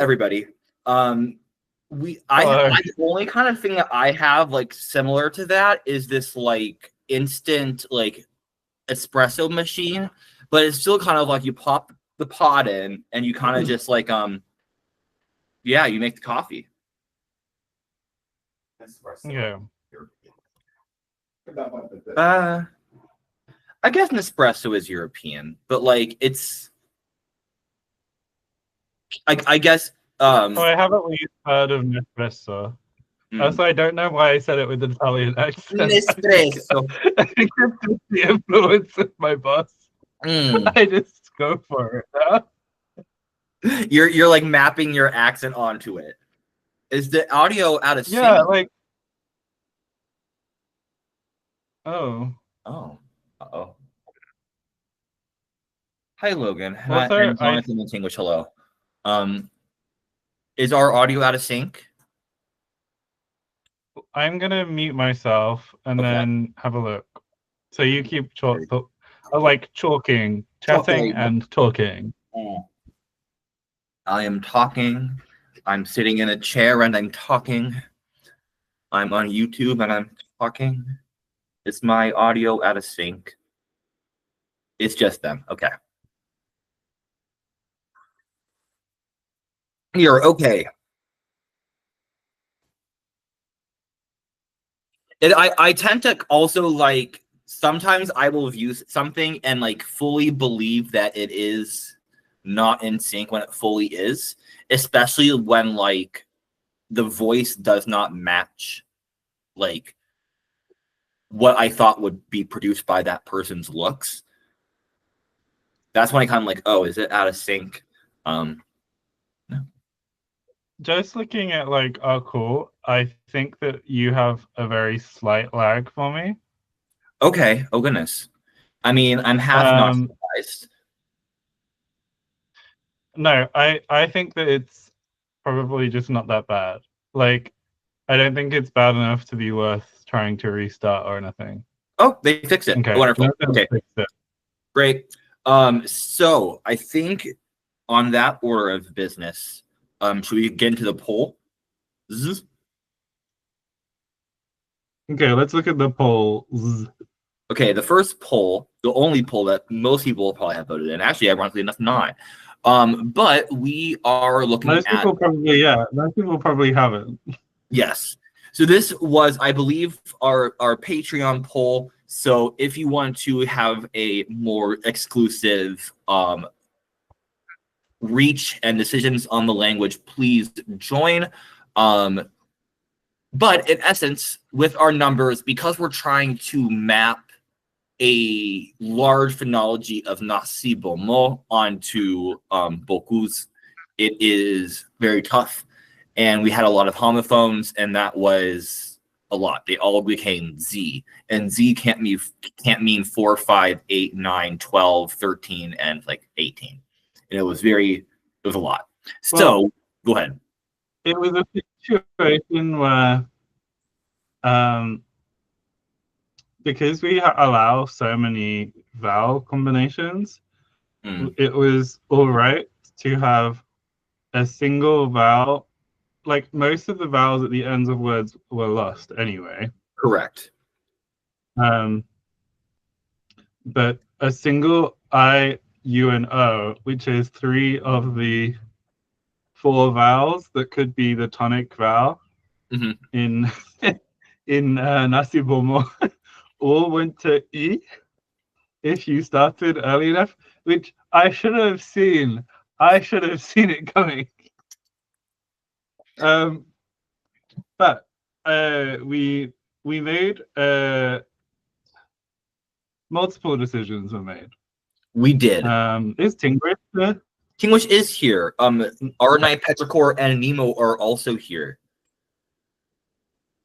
everybody. Hello. The only kind of thing that I have like similar to that is this like instant like espresso machine, but it's still kind of like you pop the pot in and you kind of just like yeah, you make the coffee. Yeah. I guess Nespresso is European, but like it's I guess Oh, I have at least heard of Nespresso. Also, I don't know why I said it with an Italian accent. Nespresso. I think it's just the influence of my boss. I just go for it. You're like mapping your accent onto it. Is the audio out of sync? Yeah, like. Oh. Uh-oh. Hi, Logan. Also, and Jonathan in English, hello. Is our audio out of sync? I'm gonna mute myself and then have a look. So you keep like chatting and talking. I am talking. I'm sitting in a chair and I'm talking. I'm on YouTube and I'm talking. Is my audio out of sync? It's just them. Okay. You're okay. I tend to also like sometimes I will view something and like fully believe that it is not in sync when it fully is, especially when like the voice does not match like what I thought would be produced by that person's looks. That's when I kind of like, oh, is it out of sync? No. Just looking at like our call, I think that you have a very slight lag for me. Okay. Oh goodness. I mean, I'm half not surprised. No, I think that it's probably just not that bad. Like, I don't think it's bad enough to be worth trying to restart or anything. Oh, they fixed it. Okay. Wonderful. Okay. Great. So I think on that order of business, should we get into the poll? Okay, let's look at the poll. Okay, the first poll, the only poll that most people will probably have voted in. Actually, ironically enough, not. But we are looking most people probably haven't. Yes. So this was, I believe, our Patreon poll. So if you want to have a more exclusive reach and decisions on the language, please join. But in essence, with our numbers, because we're trying to map a large phonology of nasi bomo onto boku's, it is very tough. And we had a lot of homophones, and that was a lot. They all became Z. And Z can't mean 4, 5, 8, 9, 12, 13, and like 18. And it was a lot. So go ahead. It was a situation where because we allow so many vowel combinations, it was all right to have a single vowel. Like most of the vowels at the ends of words were lost anyway. Correct. But a single I, U, and O, which is 3 of the 4 vowels that could be the tonic vowel in Nasi Bomo, all went to E if you started early enough, which I should have seen. I should have seen it coming. But we made multiple decisions were made. We did. Is Tinglish there? Tinglish is here. R9 Petrichor and Nemo are also here.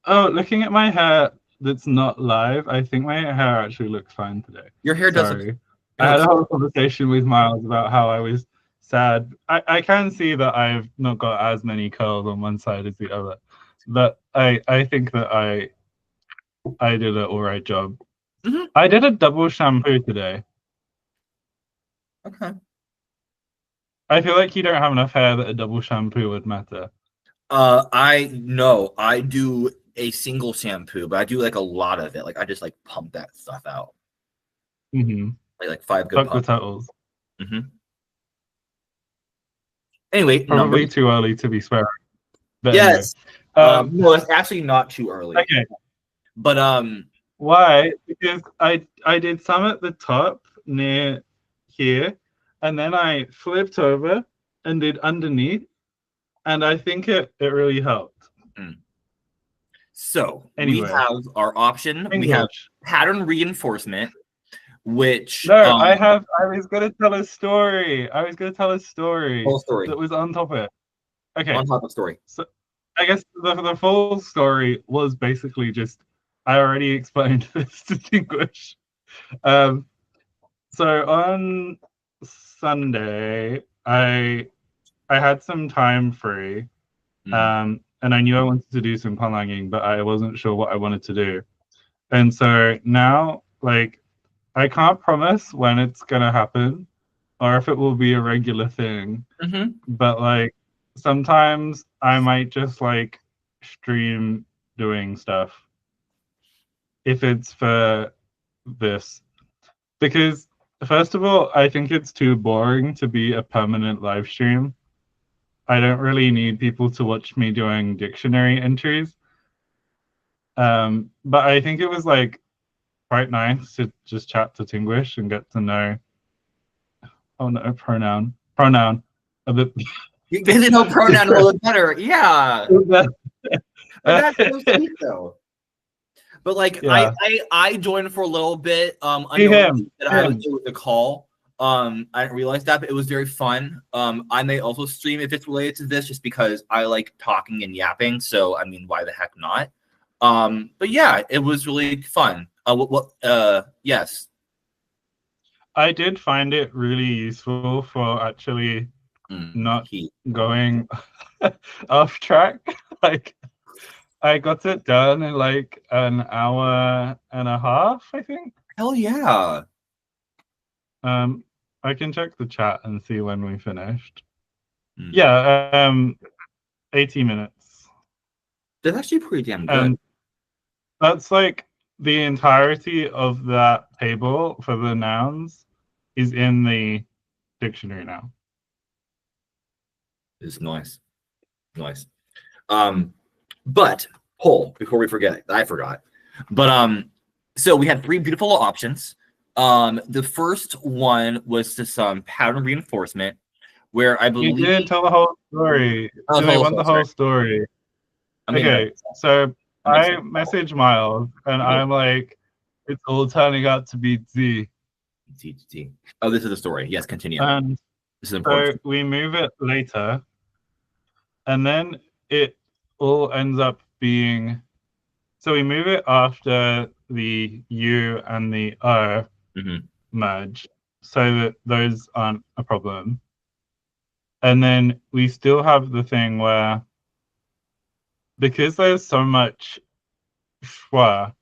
Oh, looking at my hair that's not live, I think my hair actually looks fine today. Your hair doesn't. I had a whole conversation with Miles about how I was sad. I can see that I've not got as many curls on one side as the other, but I think that I did an all right job. I did a double shampoo today. Okay. I feel like you don't have enough hair that a double shampoo would matter. I do a single shampoo, but I do like a lot of it. Like I just like pump that stuff out. Mm-hmm. Like 5 good Fuck the pumps. turtles. Mm-hmm. Anyway, Probably numbers. too early to be swearing. But anyway. Yes. No, it's actually not too early. Okay. But Why? Because I did some at the top near here, and then I flipped over and did underneath, and I think it really helped. So we Anyway, have our option. We have English. pattern reinforcement, which No, I was gonna tell a story. I was gonna tell a story whole story that was on topic. Okay, on top of story. so I guess the full story was basically just I already explained this to English. Um, so on Sunday, I had some time free, and I knew I wanted to do some conlanging, but I wasn't sure what I wanted to do. And so now, like, I can't promise when it's gonna happen or if it will be a regular thing. But like, sometimes I might just like stream doing stuff if it's for this. Because first of all, I think it's too boring to be a permanent live stream. I don't really need people to watch me doing dictionary entries. But I think it was like quite nice to just chat to Tinglish and get to know. Oh no, pronoun. A bit. You get to know pronoun a little bit better, yeah. But that's so sweet though. But like, yeah. I joined for a little bit. Unknowing that I was doing the call. I didn't realize that, but it was very fun. I may also stream if it's related to this, just because I like talking and yapping. So I mean, why the heck not? But yeah, it was really fun. Yes. I did find it really useful for actually not going off track. Like, I got it done in like an hour and a half, I think. Hell yeah. I can check the chat and see when we finished. Yeah, 80 minutes. That's actually pretty damn good. And that's like the entirety of that table for the nouns is in the dictionary now. It's nice. Nice. But poll, before we forget, I forgot. But so we had 3 beautiful options. The first one was this pattern reinforcement, where I believe you didn't tell the whole story. I want the whole story. Okay, so I message Miles and I'm like, it's all turning out to be Z. Z. Oh, this is the story. Yes, continue. And this is important. So we move it later, and then it all ends up being. So we move it after the U and the O merge, so that those aren't a problem. And then we still have the thing where, because there's so much schwa,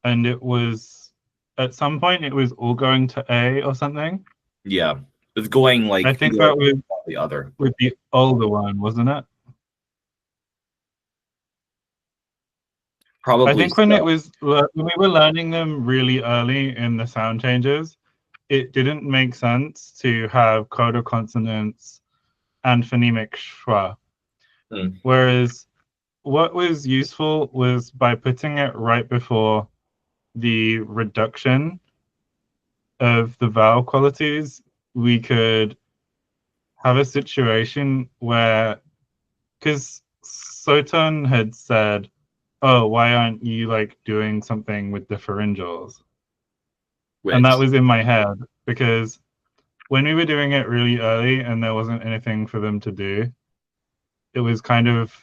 and it was at some point it was all going to A or something. Yeah, it was going like I think that was the other with the older one, wasn't it? Probably. I think when it was when we were learning them really early in the sound changes, it didn't make sense to have coda consonants and phonemic schwa. Whereas what was useful was by putting it right before the reduction of the vowel qualities, we could have a situation where, because Soton had said, oh, why aren't you like doing something with the pharyngals? And that was in my head, because when we were doing it really early and there wasn't anything for them to do, it was kind of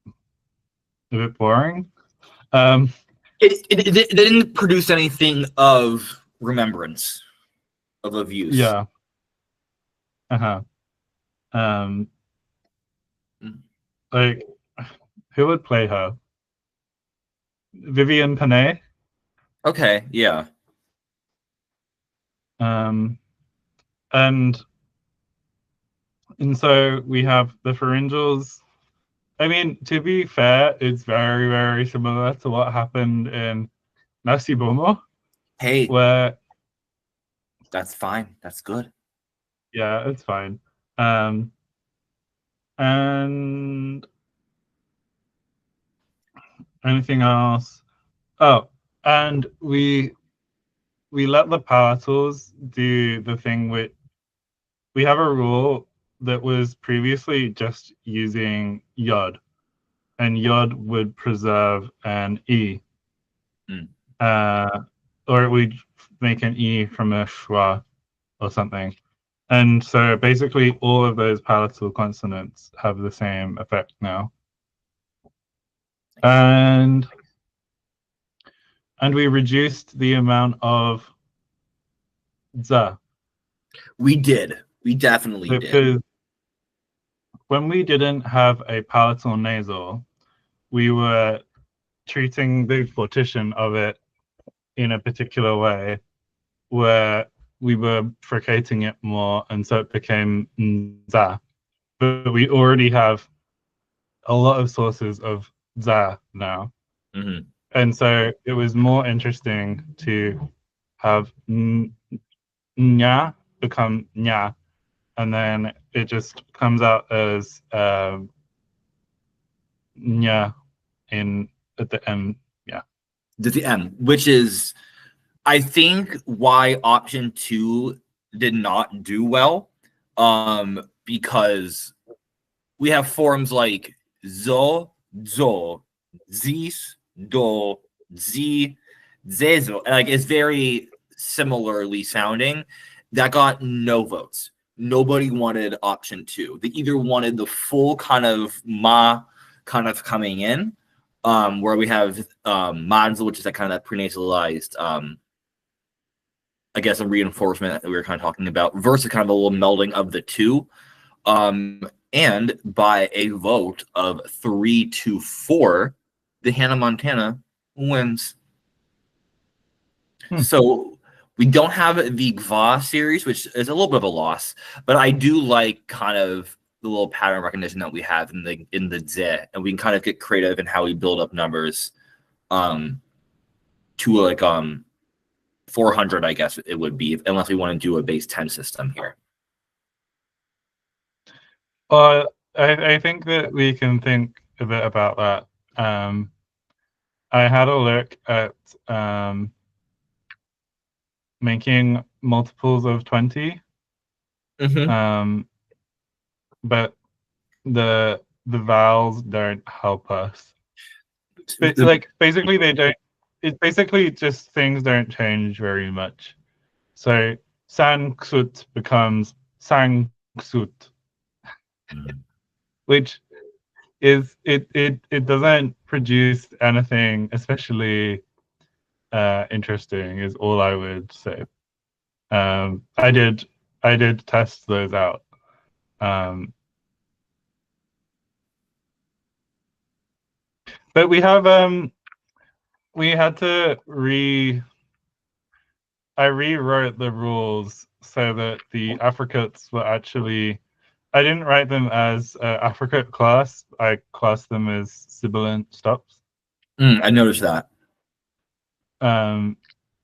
a bit boring. It didn't produce anything of remembrance of use. Yeah. Like, who would play her? Vivian Panay? Okay, yeah. And And so we have the pharyngeals. I mean, to be fair, it's very, very similar to what happened in Nasibomo, Hey, where, that's fine. That's good. yeah, it's fine. Um, and anything else? Oh, and we let the palatals do the thing with, we have a rule that was previously just using yod, and yod would preserve an e, Mm. or it would make an e from a schwa or something. And so basically all of those palatal consonants have the same effect now. And we reduced the amount of za. We did. We definitely did. Because when we didn't have a palatal nasal, we were treating the partition of it in a particular way where we were fricating it more, and so it became za. But we already have a lot of sources of za now. Mm-hmm. And so it was more interesting to have nya become nya, and then it just comes out as nya in at the end. Yeah. The M, which is, I think, why option 2 did not do well. Because we have forms like zo, zo, zis, do, z, zezo, and like it's very similarly sounding. That got no votes. Nobody wanted option 2. They either wanted the full kind of ma kind of coming in, where we have manzo, which is that kind of that prenasalized I guess a reinforcement that we were kind of talking about, versus kind of a little melding of the two. And by a vote of 3-4, the Hannah Montana wins. So we don't have the GVA series, which is a little bit of a loss, but I do like kind of the little pattern recognition that we have in the Z, and we can kind of get creative in how we build up numbers to like 400, I guess it would be, unless we want to do a base 10 system here. I think that we can think a bit about that. I had a look at making multiples of 20, but the vowels don't help us. Like basically they don't. It's basically just things don't change very much. So sanksut becomes sangsut, which is it doesn't produce anything especially interesting, is all I would say. I did test those out. But we have we had to I rewrote the rules so that the affricates were actually, I didn't write them as affricate class. I classed them as sibilant stops. I noticed that.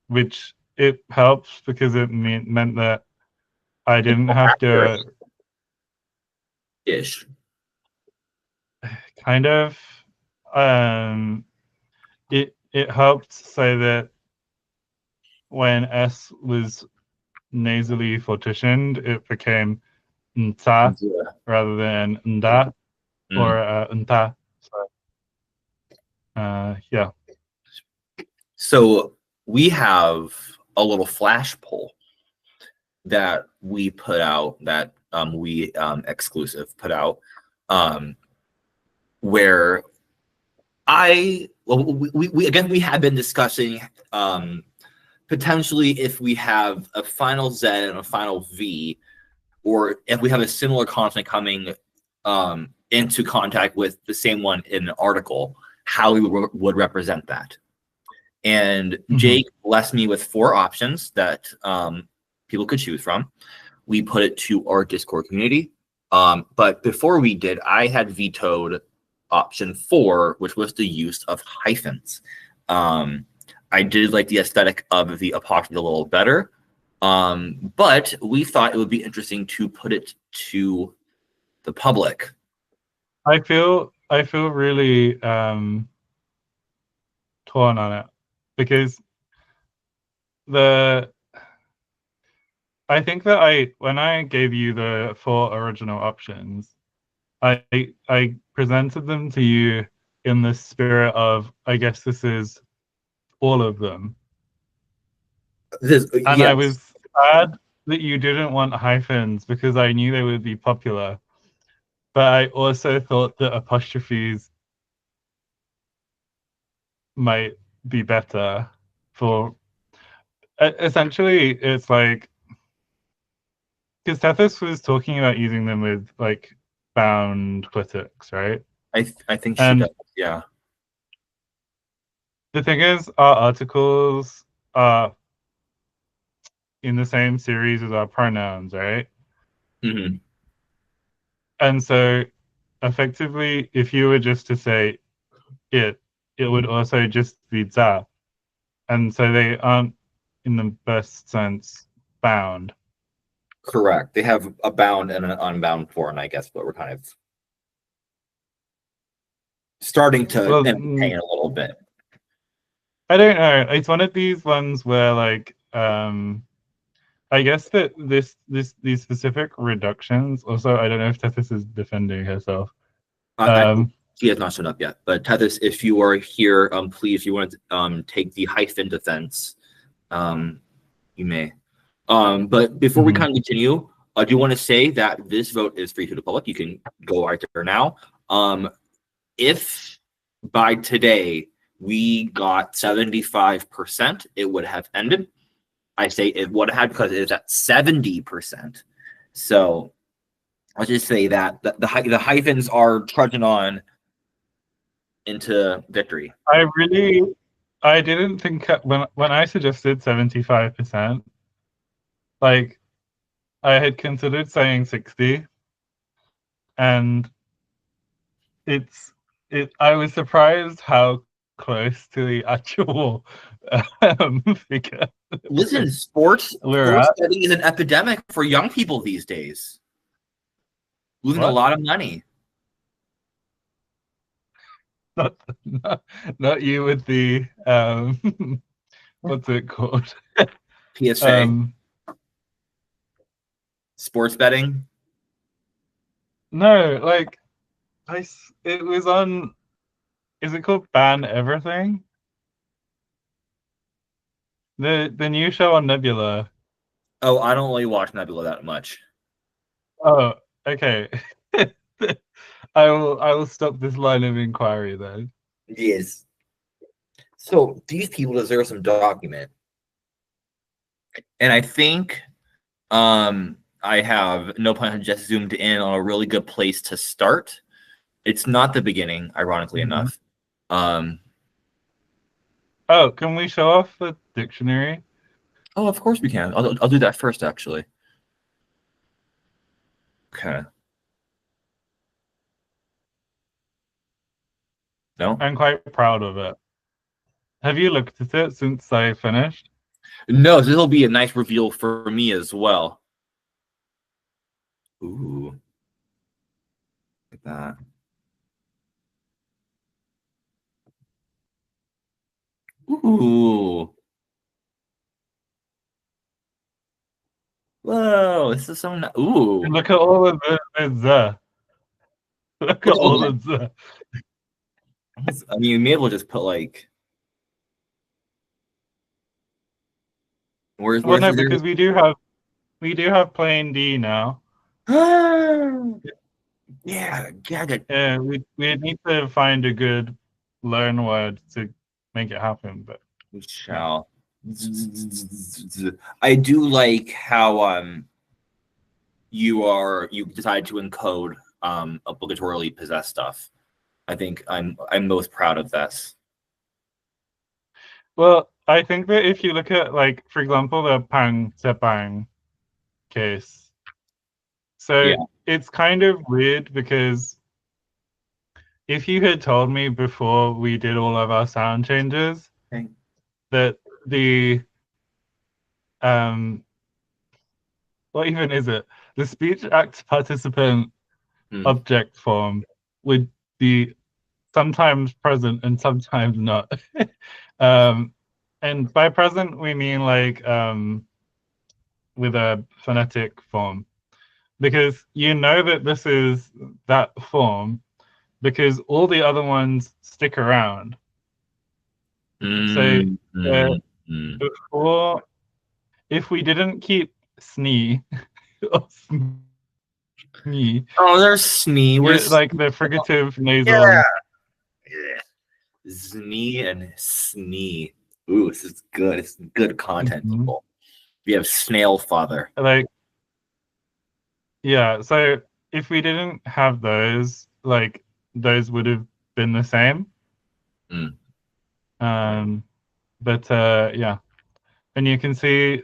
Which it helps because it meant that I didn't have to ish. kind of it helped so that when S was nasally partitioned, it became nta rather than nda or nta. So, yeah. So we have a little flash poll that we put out, that we exclusive put out, where we have been discussing potentially if we have a final Z and a final V, or if we have a similar consonant coming into contact with the same one in an article, how we would represent that. And Jake blessed me with 4 options that people could choose from. We put it to our Discord community. But before we did, I had vetoed option 4, which was the use of hyphens. I did like the aesthetic of the apostrophe a little better, but we thought it would be interesting to put it to the public. I feel really torn on it because I think that when I gave you the 4 original options, I presented them to you in the spirit of, I guess this is all of them. And I was sad that you didn't want hyphens because I knew they would be popular. But I also thought that apostrophes might be better for essentially it's like because Tethys was talking about using them with like bound clitics, right? I think she And does, yeah. the thing is, our articles are in the same series as our pronouns, right? Mm-hmm. And so effectively, if you were just to say it would also just be za. And so they aren't in the best sense bound. Correct. They have a bound and an unbound form, I guess, but we're kind of starting to entertain a little bit. I don't know. It's one of these ones where like I guess that these specific reductions also I don't know if Tethys is defending herself. She has not shown up yet. But Tethys, if you are here, please, if you want to take the hyphen defense, you may. But before we kind of continue, I do want to say that this vote is free to the public. You can go right there now. If by today we got 75%, it would have ended. I say it would have because it is at 70%. So I'll just say that the hyphens are trudging on into victory. I didn't think when I suggested 75%, like I had considered saying 60, and I was surprised how close to the actual figure. Listen, sports betting is an epidemic for young people these days. Losing a lot of money. Not you with the what's it called? PSA. Sports betting. No, like it was on. Is it called Ban Everything? The new show on Nebula. Oh, I don't really watch Nebula that much. Oh, okay. I will stop this line of inquiry then. Yes. So these people deserve some document. And I think I have no plan just zoomed in on a really good place to start. It's not the beginning, ironically enough. Oh, can we show off the dictionary? Oh, of course we can. I'll do that first, actually. Okay. No? I'm quite proud of it. Have you looked at it since I finished? No, this will be a nice reveal for me as well. Ooh. Like that. Ooh. Whoa, this is so nice. Ooh. Look at all of the Look at all of the I mean, you may as well just put like. Where's no, because we do have plain D now. Yeah, Yeah, we need to find a good learn word to make it happen, but we shall. I do like how you decide to encode obligatorily possessed stuff. I think I'm most proud of this. well, I think that if you look at like, for example, the Pang Sepang case, so Yeah. it's kind of weird because if you had told me before we did all of our sound changes that the um what even is it? The speech act participant object form would be sometimes present and sometimes not. And by present we mean like with a phonetic form. Because you know that this is that form because all the other ones stick around. So before, if we didn't keep snee or snee, oh, there's snee. like the fricative nasal. Yeah. Znee and snee. Ooh, this is good. It's good content, people. We have snail father. Like, yeah. So if we didn't have those, like those would have been the same. But yeah. And you can see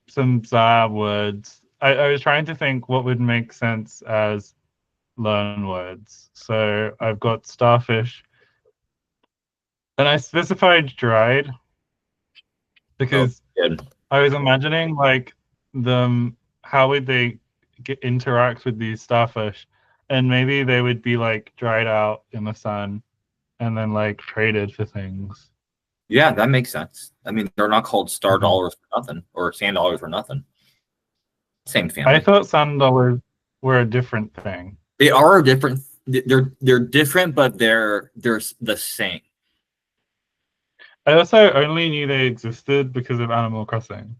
some za words. I was trying to think what would make sense as learn words. So I've got starfish, and I specified dried because I was imagining like them. How would they interact with these starfish? And maybe they would be like dried out in the sun, and then like traded for things. Yeah, that makes sense. I mean, they're not called star dollars for nothing or sand dollars for nothing. Same family. I thought sand dollars were a different thing. They are different. They're different, but they're the same. I also only knew they existed because of Animal Crossing.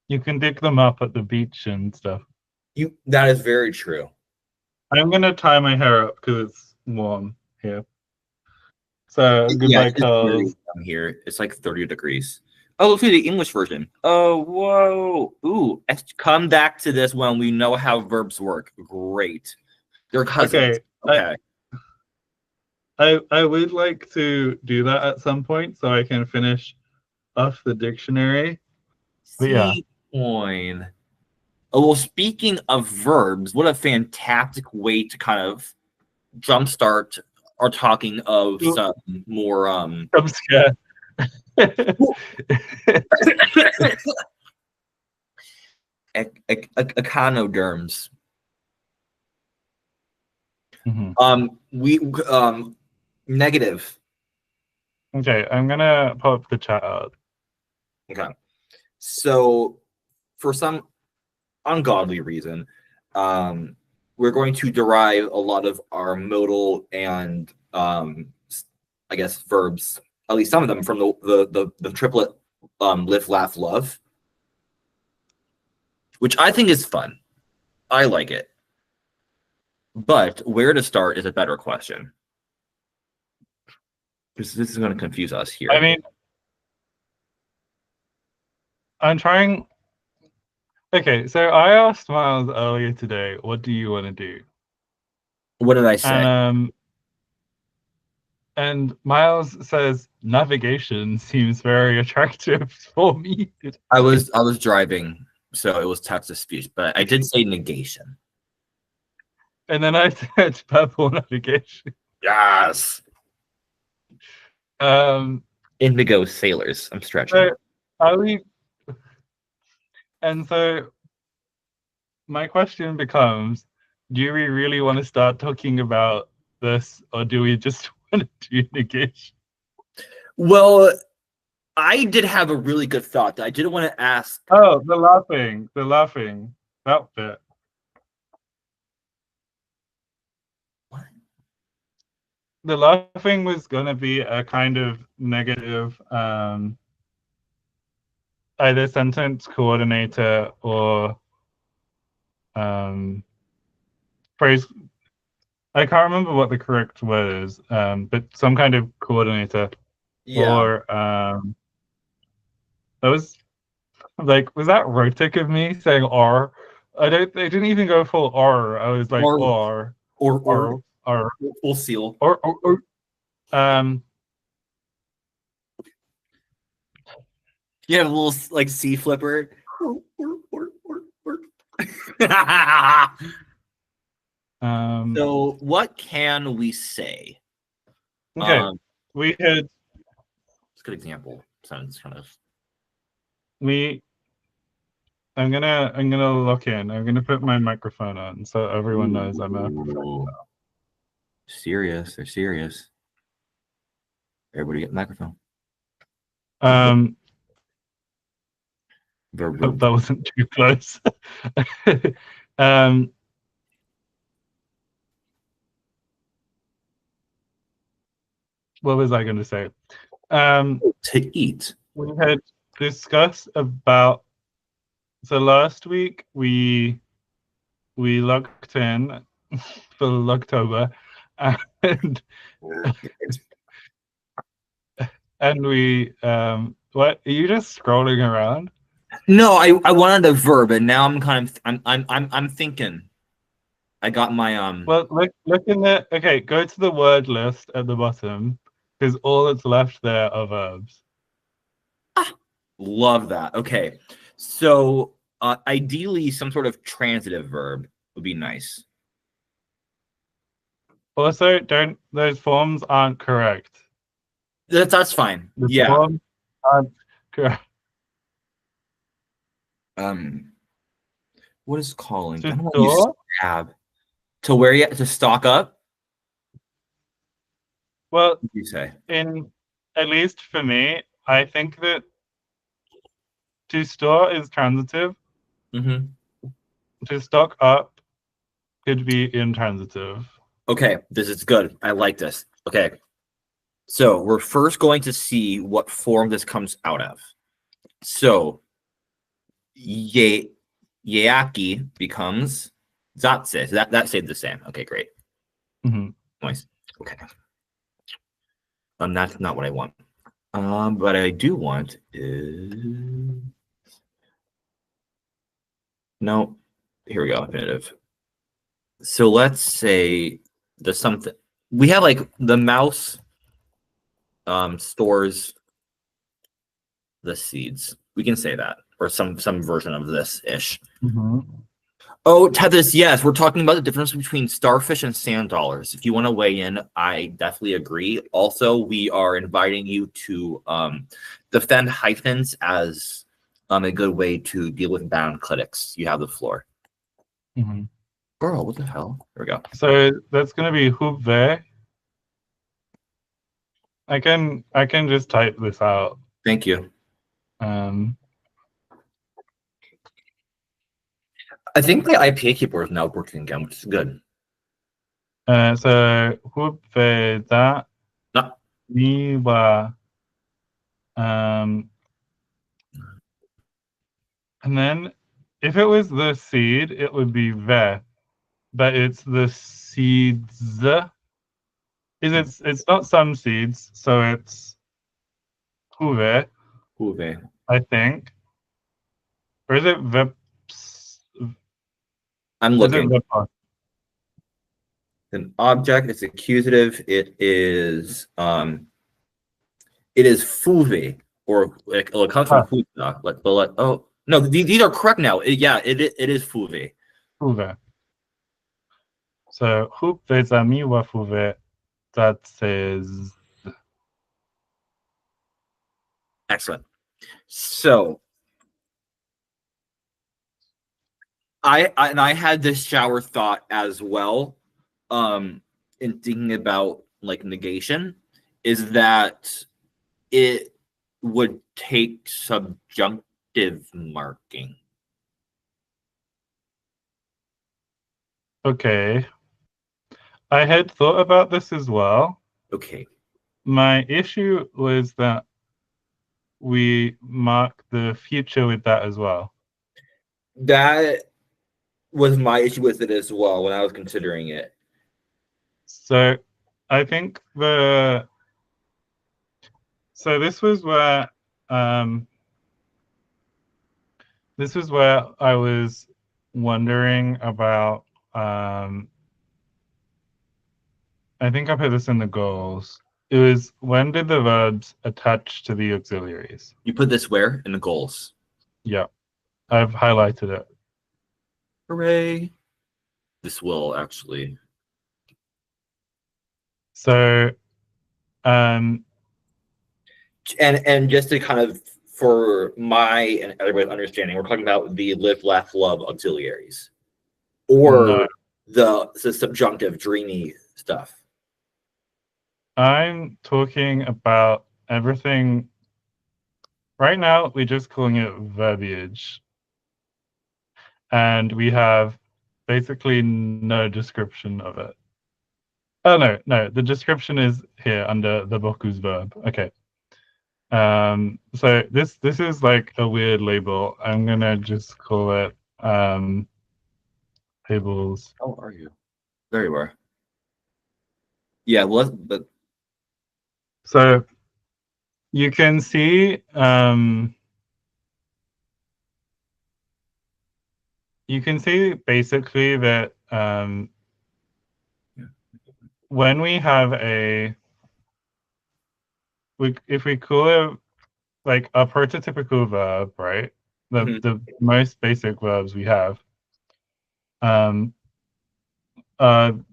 You can dig them up at the beach and stuff. That is very true. I'm gonna tie my hair up because it's warm here. So goodbye, curls. Here it's like 30 degrees. Oh, look at the English version. Oh, whoa. Ooh, let's come back to this when we know how verbs work. Great. They're cousins. Okay. I would like to do that at some point so I can finish off the dictionary. But yeah. Coin. Oh, well, speaking of verbs, what a fantastic way to kind of jumpstart our talking of some more I'm scared. Echinoderms. We negative. Okay, I'm gonna pop the chat out. Okay. So for some ungodly reason, we're going to derive a lot of our modal and I guess verbs, at least some of them, from the triplet live, laugh, love, which I think is fun. I like it. But where to start is a better question. Because this is going to confuse us here. I mean, I'm trying. Okay, so I asked Miles earlier today, what do you want to do? What did I say? And Miles says navigation seems very attractive for me. I was driving, so it was text to speech, but I did say negation. And then I said purple navigation. Yes. Indigo sailors. I'm stretching. And so my question becomes, do we really want to start talking about this, or do we just want to do negation? Well, I did have a really good thought. I didn't want to ask. Oh, the laughing, that bit. What? The laughing was gonna be a kind of negative, either sentence coordinator or phrase. I can't remember what the correct word is, but some kind of coordinator. Yeah. Or that was like, was that rotic of me saying R? I didn't even go full R. I was like or full seal. Or you have a little like C flipper. So what can we say? Okay, we had. It's a good example. Sounds kind of. I'm gonna look in. I'm gonna put my microphone on so everyone knows I'm a. Serious. They're serious. Everybody get the microphone. Hope that wasn't too close. What was I going to say? To eat. We had discussed about. So last week we looked in for October, and we what are you just scrolling around? No, I wanted a verb, and now I'm kind of I'm thinking. I got my Well, look in there. Okay, go to the word list at the bottom, because all that's left there are verbs. Love that. Okay, so ideally, some sort of transitive verb would be nice. Also, those forms aren't correct. That's fine. The Yeah. forms aren't correct. What is calling? To I don't want to use store? stab. To where you to stock up? Well, What do you say? At least for me, I think that to store is transitive. Mm-hmm. To stock up could be intransitive. Okay, this is good. I like this. Okay, so we're first going to see what form this comes out of. So, Yaki becomes Zatse. So that stayed the same. Okay, great. Mm-hmm. Nice. Okay. That's not what I want. What I do want is no. Here we go. Infinitive. So let's say the something we have like the mouse stores the seeds. We can say that, or some version of this ish. Mm-hmm. Oh, Tethys, yes, we're talking about the difference between starfish and sand dollars. If you want to weigh in, I definitely agree. Also, we are inviting you to defend hyphens as a good way to deal with bound clitics. You have the floor. Mm-hmm. Girl, what the hell? There we go. So that's going to be huve. I can just type this out. Thank you. I think the IPA keyboard is now working again, which is good. So huve da niwa. And then if it was the seed, it would be ve, but it's the seeds. It's not some seeds, so it's huve, Huve. I think. Or is it veps? I'm Is it looking. vepa? An object, it's accusative, it is fuve, or like it comes from huta. But oh no, these are correct now. It is fuve. Huve. So huve za miwa fuve, that says. Excellent. So I had this shower thought as well, in thinking about like negation, is that it would take subjunctive marking. Okay. I had thought about this as well. Okay. My issue was that we mark the future with that as well. That was my issue with it as well when I was considering it. So I think this was where I was wondering about I think I put this in the goals. It was when did the verbs attach to the auxiliaries? You put this where? In the goals. Yeah. I've highlighted it. Hooray! This will actually. So, and just to kind of, for my and everybody's understanding, we're talking about the live, laugh, love auxiliaries, or the subjunctive, dreamy stuff. I'm talking about everything. Right now, we're just calling it verbiage. And we have basically no description of it. Oh, no. The description is here under the boku's verb. Okay. So this is like a weird label. I'm gonna just call it tables. How are you? There you are. Yeah, well, but so you can see basically that when we have if we call it like a prototypical verb, right? The most basic verbs we have, the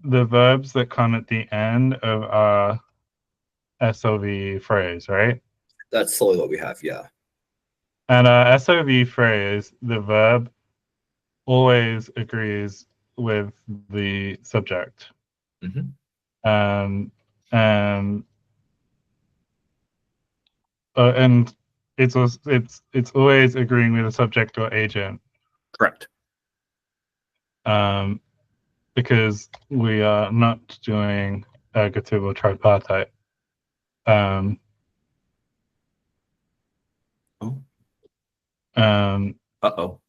verbs that come at the end of our SOV phrase, right? That's solely what we have, yeah. And our SOV phrase, the verb always agrees with the subject. Mm-hmm. And it's always agreeing with the subject or agent. Correct. Because we are not doing ergative or tripartite. Uh-oh.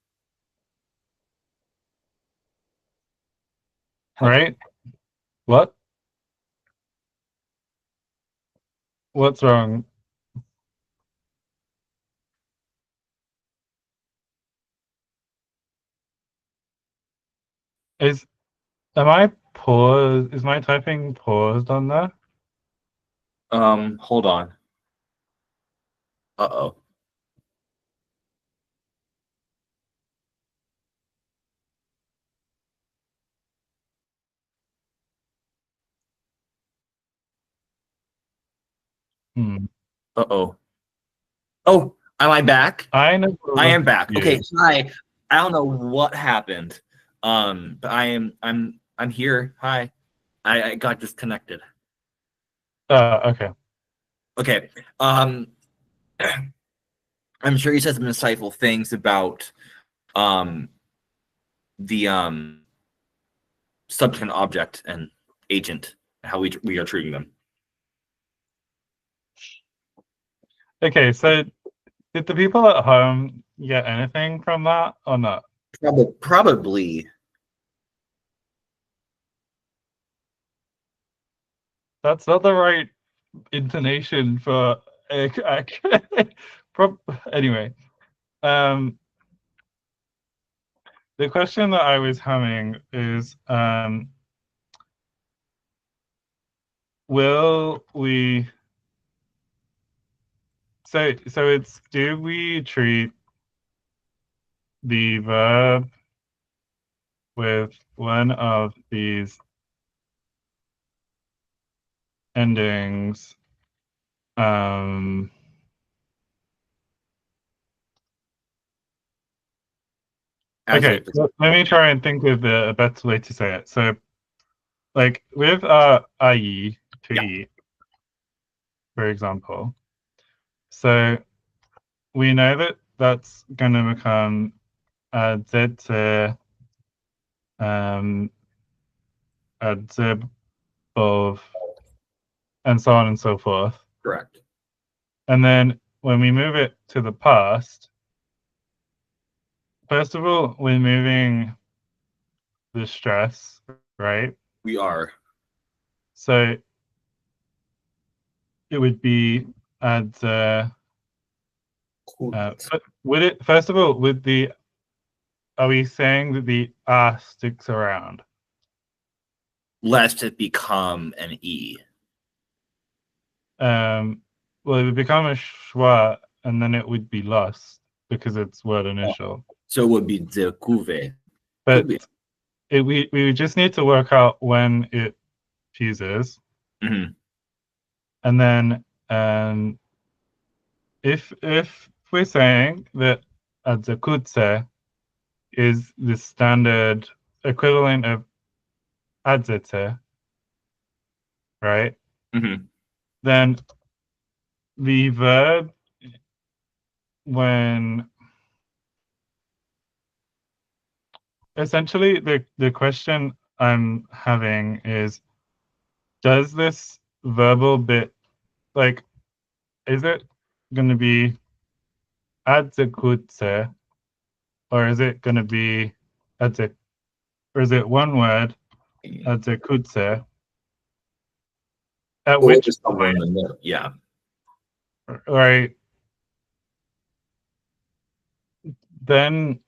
Right? What? What's wrong? Am I paused? Is my typing paused on there? Hold on. Uh-oh. Uh-oh. Oh, am I back? I know. I am back. Okay, hi. I don't know what happened. But I'm here. Hi. I got disconnected. Okay. Okay. I'm sure you said some insightful things about the subject and object and agent, how we are treating them. Okay, so did the people at home get anything from that or not? Probably. That's not the right intonation for anyway. The question that I was having is will we so it's, do we treat the verb with one of these endings okay, let me try and think of a better way to say it. So like with IE to eat, for example, so we know that that's going to become Z to a zib of, and so on and so forth. Correct. And then when we move it to the past, first of all, we're moving the stress, right? We are. So it would be at would it, first of all, with the, are we saying that the R sticks around? Lest it become an E. Well, it would become a schwa, and then it would be lost because it's word initial. So it would be découvert. But we just need to work out when it fuses. Mm-hmm. And then if we're saying that adzekutse is the standard equivalent of adzete, right? Mm-hmm. Then the verb when essentially the question I'm having is, does this verbal bit, like, is it going to be adzekutse, or is it going to be adzek, or is it one word adzekutse? At Or which just somewhere in the middle. Yeah. right, then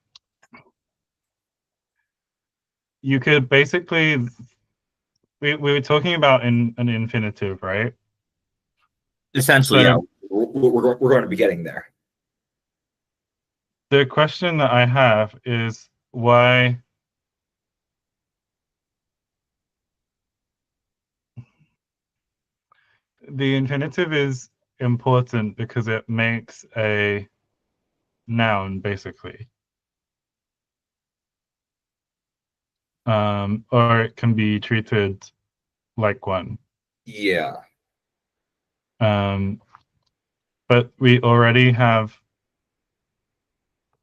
you could basically, we were talking about in an infinitive, right? Essentially, yeah. So We're going to be getting there. the question that I have is why the infinitive is important, because it makes a noun basically, or it can be treated like one. Yeah. But we already have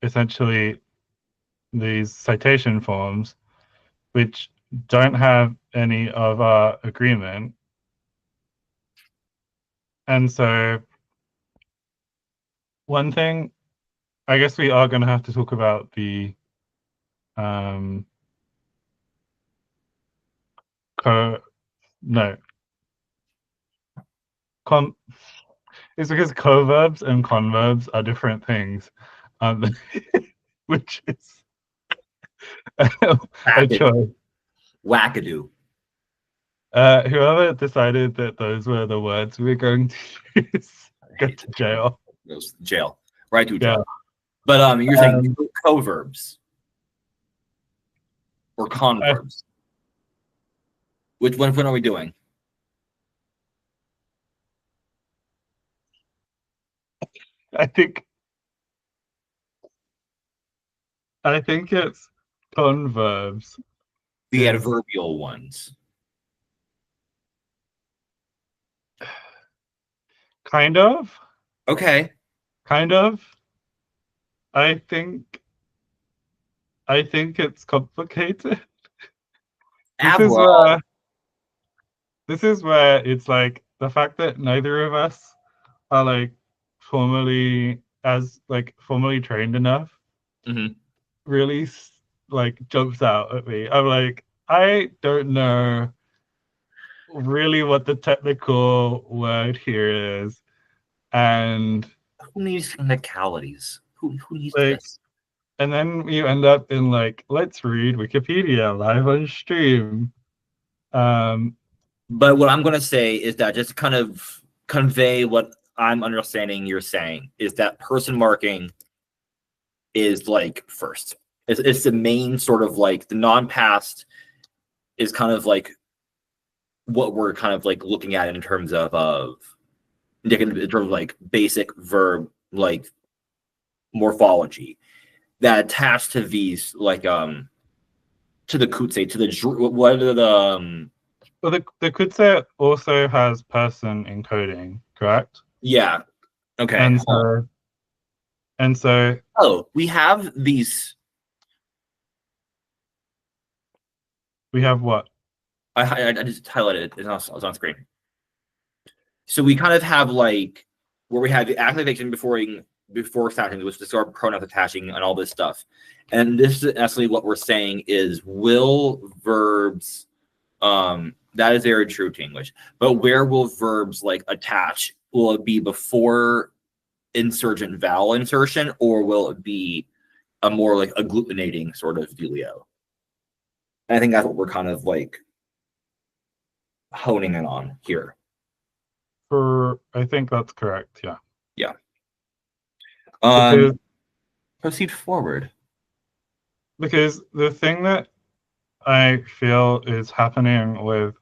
essentially these citation forms which don't have any of our agreement. And so one thing, I guess we are going to have to talk about the co no con it's because coverbs and converbs are different things, which is a choice. Wackadoo. Whoever decided that those were the words we were going to use got to jail. Goes to jail. Right to jail. Yeah. But you're saying coverbs or converbs. Which one are we doing? I think it's converbs. The adverbial ones. Kind of. Okay. Kind of. I think it's complicated. This is where it's like the fact that neither of us are like formally trained enough really like jumps out at me. I'm like, I don't know really what the technical word here is, and who needs technicalities? Who needs like, this? and then you end up in like, let's read Wikipedia live on stream. But what I'm going to say is that just kind of convey what I'm understanding you're saying is that person marking is like first. It's the main sort of like the non-past is kind of like what we're kind of like looking at in terms of like basic verb like morphology that attached to these like to the kutse to the what are the well, the kutse also has person encoding, correct? yeah. Okay. And so oh, we have these. We have what? I just highlighted it. It's on screen. So we kind of have like where we have the activation before attaching, which is our pronouns attaching and all this stuff. And this is actually what we're saying is will verbs that is very true to English. But where will verbs like attach? Will it be before insurgent vowel insertion, or will it be a more like agglutinating sort of dealio? And I think that's what we're kind of like honing in on here. I think that's correct. Yeah. Yeah. Because Proceed forward. because the thing that I feel is happening with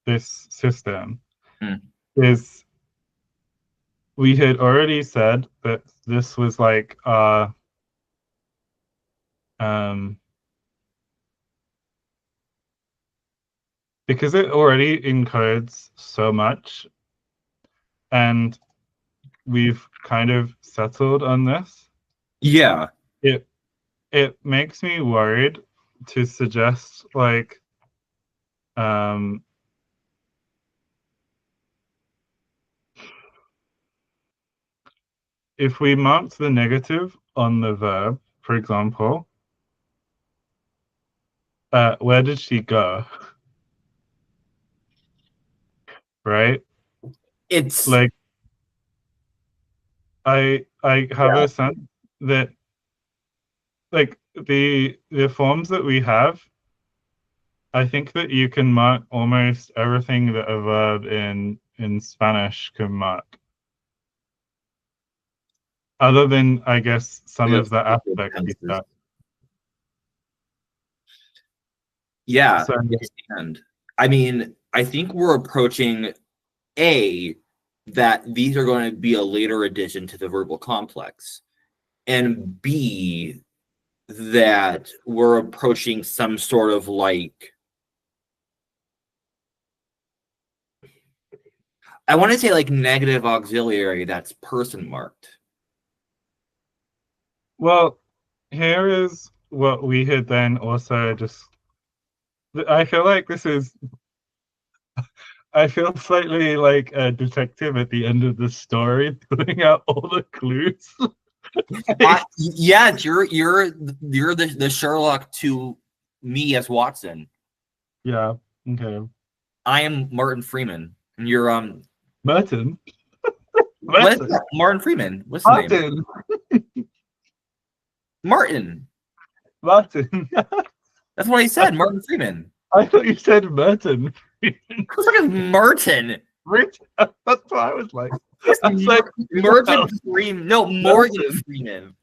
this system is we had already said that this was like because it already encodes so much and we've kind of settled on this. Yeah. It makes me worried to suggest like if we marked the negative on the verb, for example, where did she go? Right? It's Like I have a sense that like the forms that we have, I think that you can mark almost everything that a verb in Spanish can mark. Other than I guess some of the aspects stuff. Yeah, so, yes, and I mean, I think we're approaching that these are going to be a later addition to the verbal complex, and B, that we're approaching some sort of like, I want to say like negative auxiliary that's person marked. Well, here is what we had then also just. I feel like this is. I feel slightly like a detective at the end of the story, pulling out all the clues. Yeah, you're the Sherlock to me as Watson. Yeah. Okay. I am Martin Freeman, and you're Merton. What's that? Martin Freeman. What's his name? Martin. Martin. That's what he said. Martin Freeman. I thought you said Merton. I was like Martin. Rich. That's what I was like. I was like Merton Freeman. No, Morgan Freeman.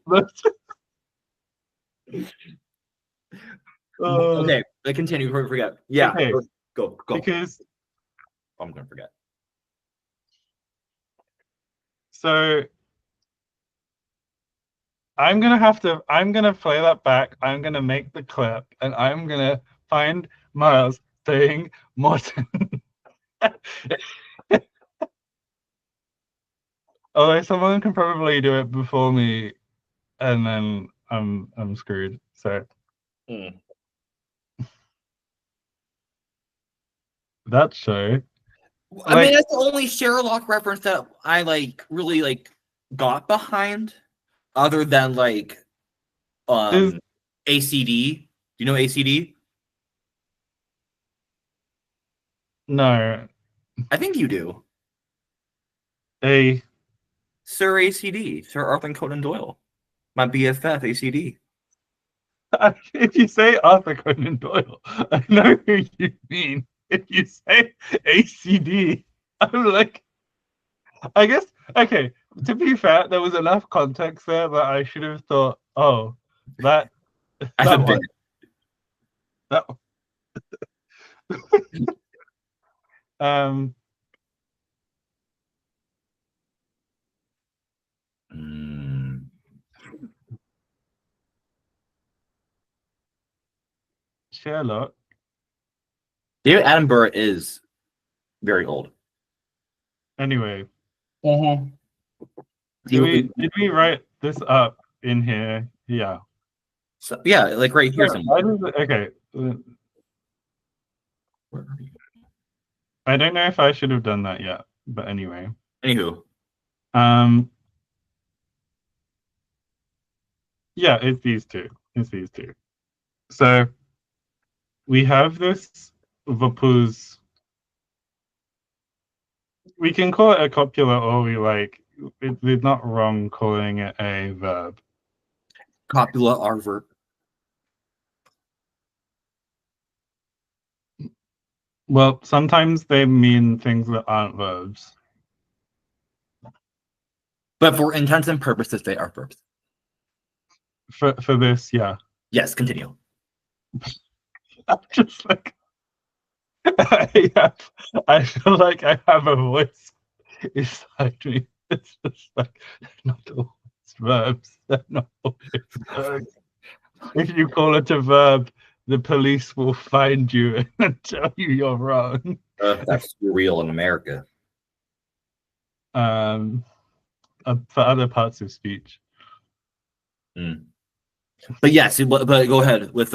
Okay, I continue before we forget. Yeah, okay. Go. Because I'm gonna forget. So I'm gonna play that back. I'm gonna make the clip, and I'm gonna find Miles saying Morton. Although someone can probably do it before me, and then I'm screwed. So that show. I mean, that's the only Sherlock reference that I like really like got behind, other than like ACD. Do you know ACD? No. I think you do. Sir ACD, Sir Arthur Conan Doyle, my BFF ACD. If you say Arthur Conan Doyle, I know who you mean. If you say ACD, I'm like, I guess, okay, to be fair, there was enough context there that I should have thought, oh, that one. That one. Sherlock. David Attenborough is very old. Anyway. Did we write this up in here? Yeah. So, yeah, like right here. Okay. I don't know if I should have done that yet, but anyway. Anywho. Yeah, it's these two. So we have this vapuz. We can call it a copula or we like. It's not wrong calling it a verb. Copula are verb. Well, sometimes they mean things that aren't verbs. But for intents and purposes, they are verbs. For this, yeah. Yes, continue. I'm just like I feel like I have a voice inside me. It's just like not always verbs. They're not always verbs. If you call it a verb, the police will find you and tell you you're wrong. That's real in America. For other parts of speech. Mm. But yes, but go ahead with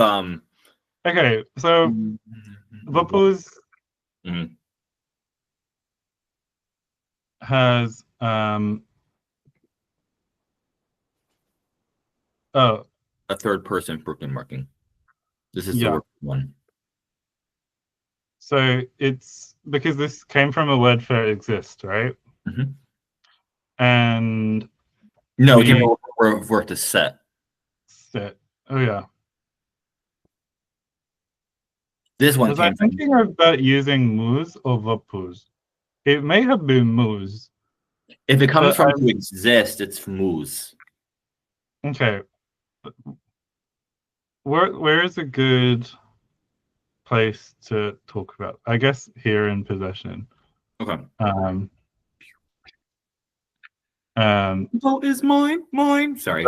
Okay, so Vapuz has a third person Brooklyn marking. This is yeah. the worst one. So it's because this came from a word for exist, right? Mm-hmm. And no, it came from a word to set. Set. Oh yeah. This one was came I thinking about using moose or vapuz? It may have been moose. If it comes from to exist, it's moose. Okay. Where is a good place to talk about? I guess here in possession. Okay. Vote is mine. Sorry.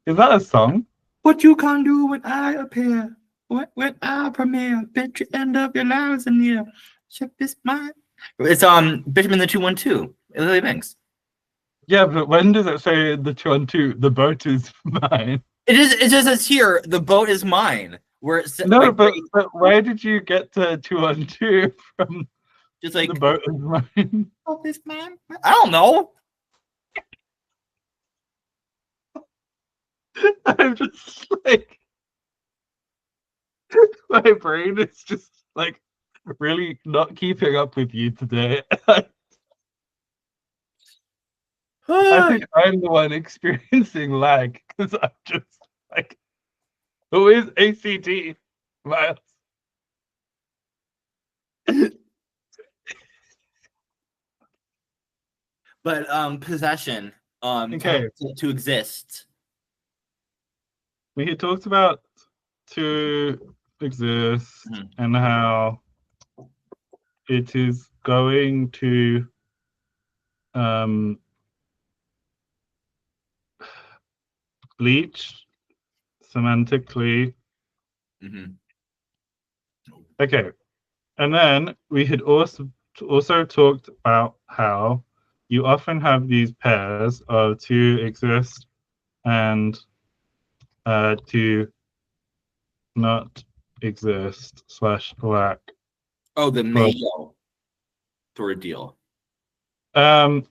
Is that a song? What you can't do when I appear, when I premiere, bet you end up your lives in here. Check this mine. It's Benjamin the 212. Lily Banks. Yeah, but when does it say the 212? The boat is mine. It just says here, the boat is mine. Where it's no, like, but where did you get to 212 from? Just like the boat is mine. Oh, this man. I don't know. I'm just like my brain is just like really not keeping up with you today. I think I'm the one experiencing lag because I'm just like, who is ACT, Miles? But possession, okay, to exist. We had talked about to exist and how it is going to bleach semantically. Okay, and then we had also talked about how you often have these pairs of to exist and to not exist / lack. Oh, the mayo for a deal. I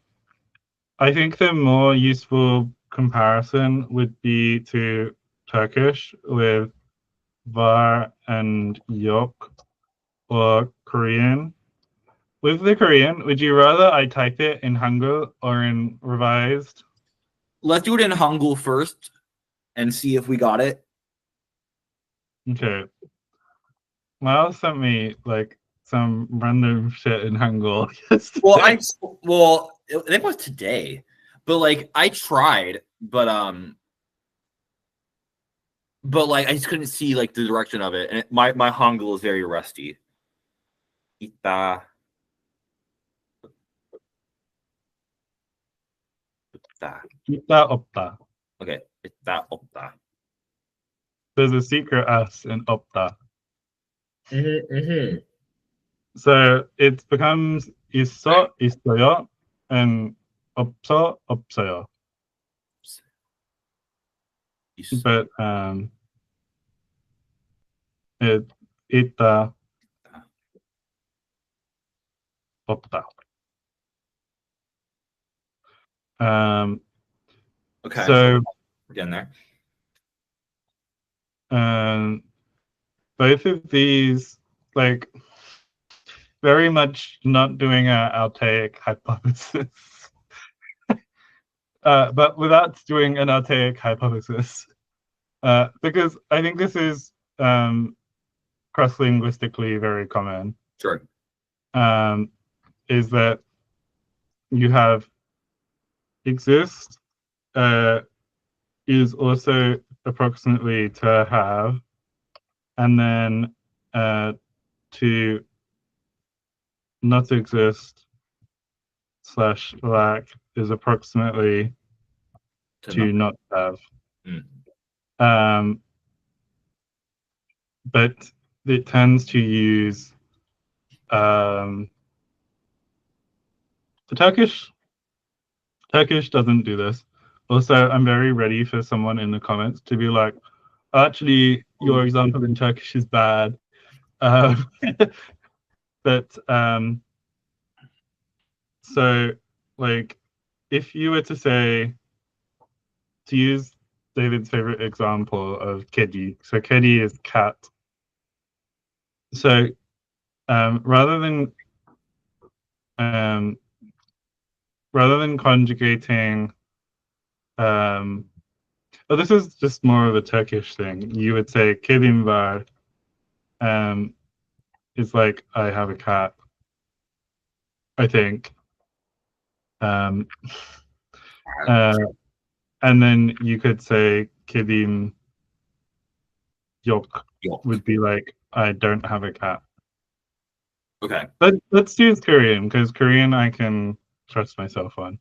think the more useful comparison would be to Turkish with var and yok, or Korean. With the Korean, would you rather I type it in Hangul or in revised? Let's do it in Hangul first and see if we got it. Okay. Miles sent me like some random shit in Hangul yesterday. Well, it was today, but like I tried, but like I just couldn't see like the direction of it, and my Hangul is very rusty. Ita. Ita opta. Okay, ita opta. There's a secret S in opta. Mm-hmm. So it becomes 있어, 있어요, and 없어, 없어요. But it 있다, 없다. Okay, so we're getting there. Both of these, like, very much not doing an altaic hypothesis. But without doing an altaic hypothesis, because I think this is cross-linguistically very common. Sure. Is that you have exist is also approximately to have, and then to not exist / lack is approximately to not have. But it tends to use the Turkish doesn't do this. Also, I'm very ready for someone in the comments to be like, actually, your example in Turkish is bad. But so like if you were to say, to use David's favorite example of kedi, so kedi is cat. So rather than conjugating, oh, this is just more of a Turkish thing. You would say kedim var, is like I have a cat, I think. And then you could say kedim yok would be like I don't have a cat. Okay. But let's use Korean, because Korean I can trust myself on.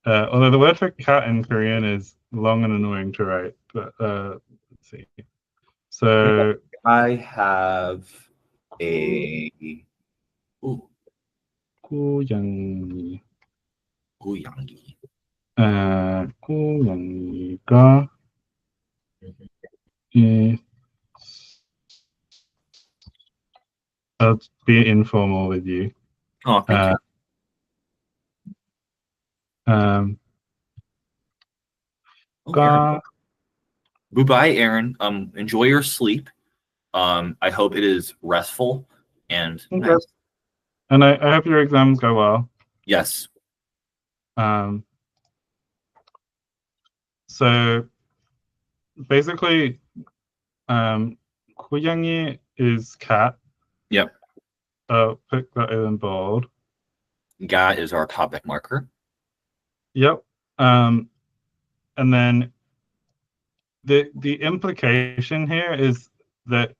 Although the word for cat in Korean is long and annoying to write. But let's see. So I have a 고양이. 고양이. 고양이가 is. I'll be informal with you. Oh, thank you. Goodbye, Aaron. Enjoy your sleep. I hope it is restful and nice. And I hope your exams go well. Yes. So basically, 고양이 is cat. Yep. Pick that in bold. Ga is our topic marker. Yep. And then the implication here is that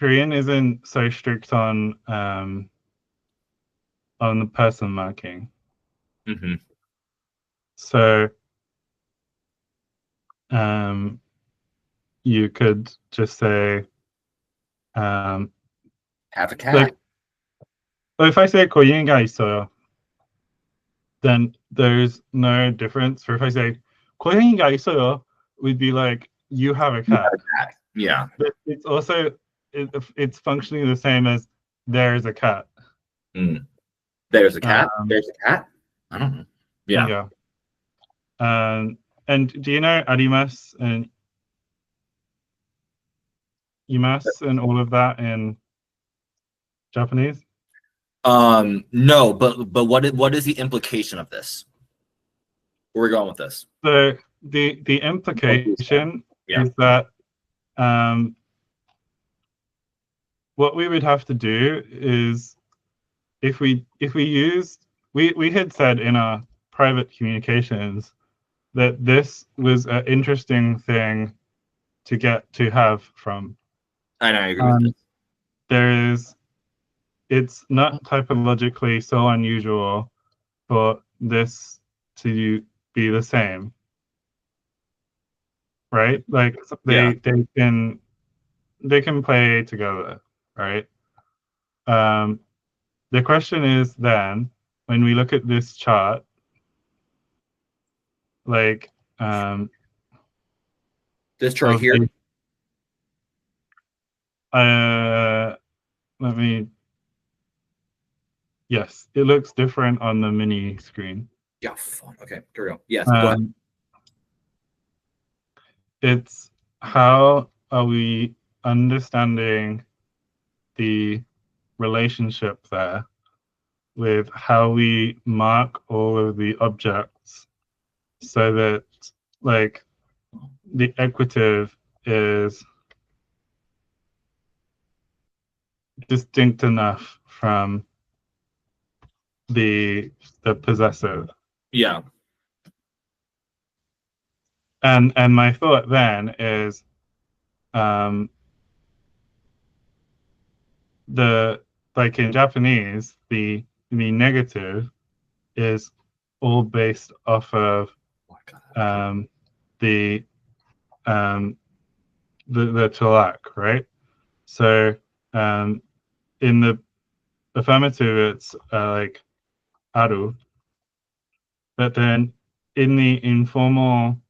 Korean isn't so strict on the person marking. Mm-hmm. So you could just say have a cat. Like, if I say 고양이가 있어요, then there's no difference. For if I say 고양이가 있어요, we'd be like, you have a cat. Yeah. But it's also it's functioning the same as there's a cat. There's a cat. There's a cat. I don't know. Yeah. And do you know arimasu and imasu and all of that in Japanese? No, but what is the implication of this? Where are we going with this? So the implication is that what we would have to do is if we used we had said in our private communications that this was an interesting thing to get to have from. And I agree with this. It's not typologically so unusual for this to be the same, right? Like they can play together, right? The question is then, when we look at this chart, like this chart here. Let me. Yes, it looks different on the mini screen. Yeah, fun. Okay, here we go. Yes, go ahead. It's how are we understanding the relationship there with how we mark all of the objects so that like the equative is distinct enough from the possessive. Yeah. And my thought then is the like in Japanese, the negative is all based off of the the talak, right? So in the affirmative, it's like aru, but then in the informal,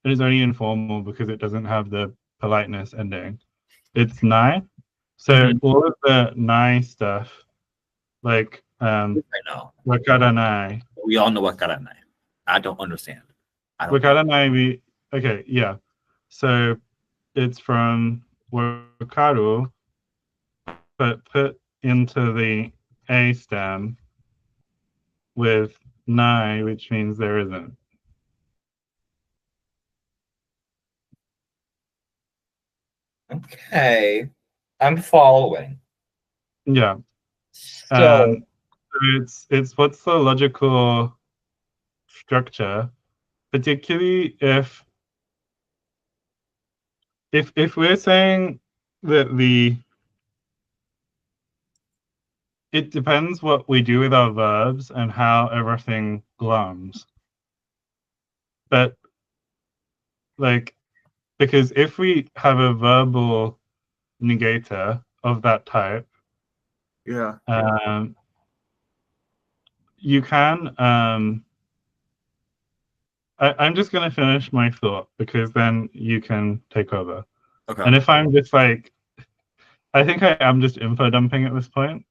it is only informal because it doesn't have the politeness ending. It's nai. So all of the nai stuff, like I know. wakaranai. We all know wakaranai. I don't understand. I don't know. Wakaranai, okay, yeah. So it's from wakaru, but put into the a stem with nai, which means there isn't. Okay. I'm following. Yeah. So It's what's the logical structure, particularly if we're saying that it depends what we do with our verbs and how everything glums. But like, because if we have a verbal negator of that type, yeah. you can I'm just going to finish my thought because then you can take over. Okay. And if I'm just like, I think I am just info dumping at this point,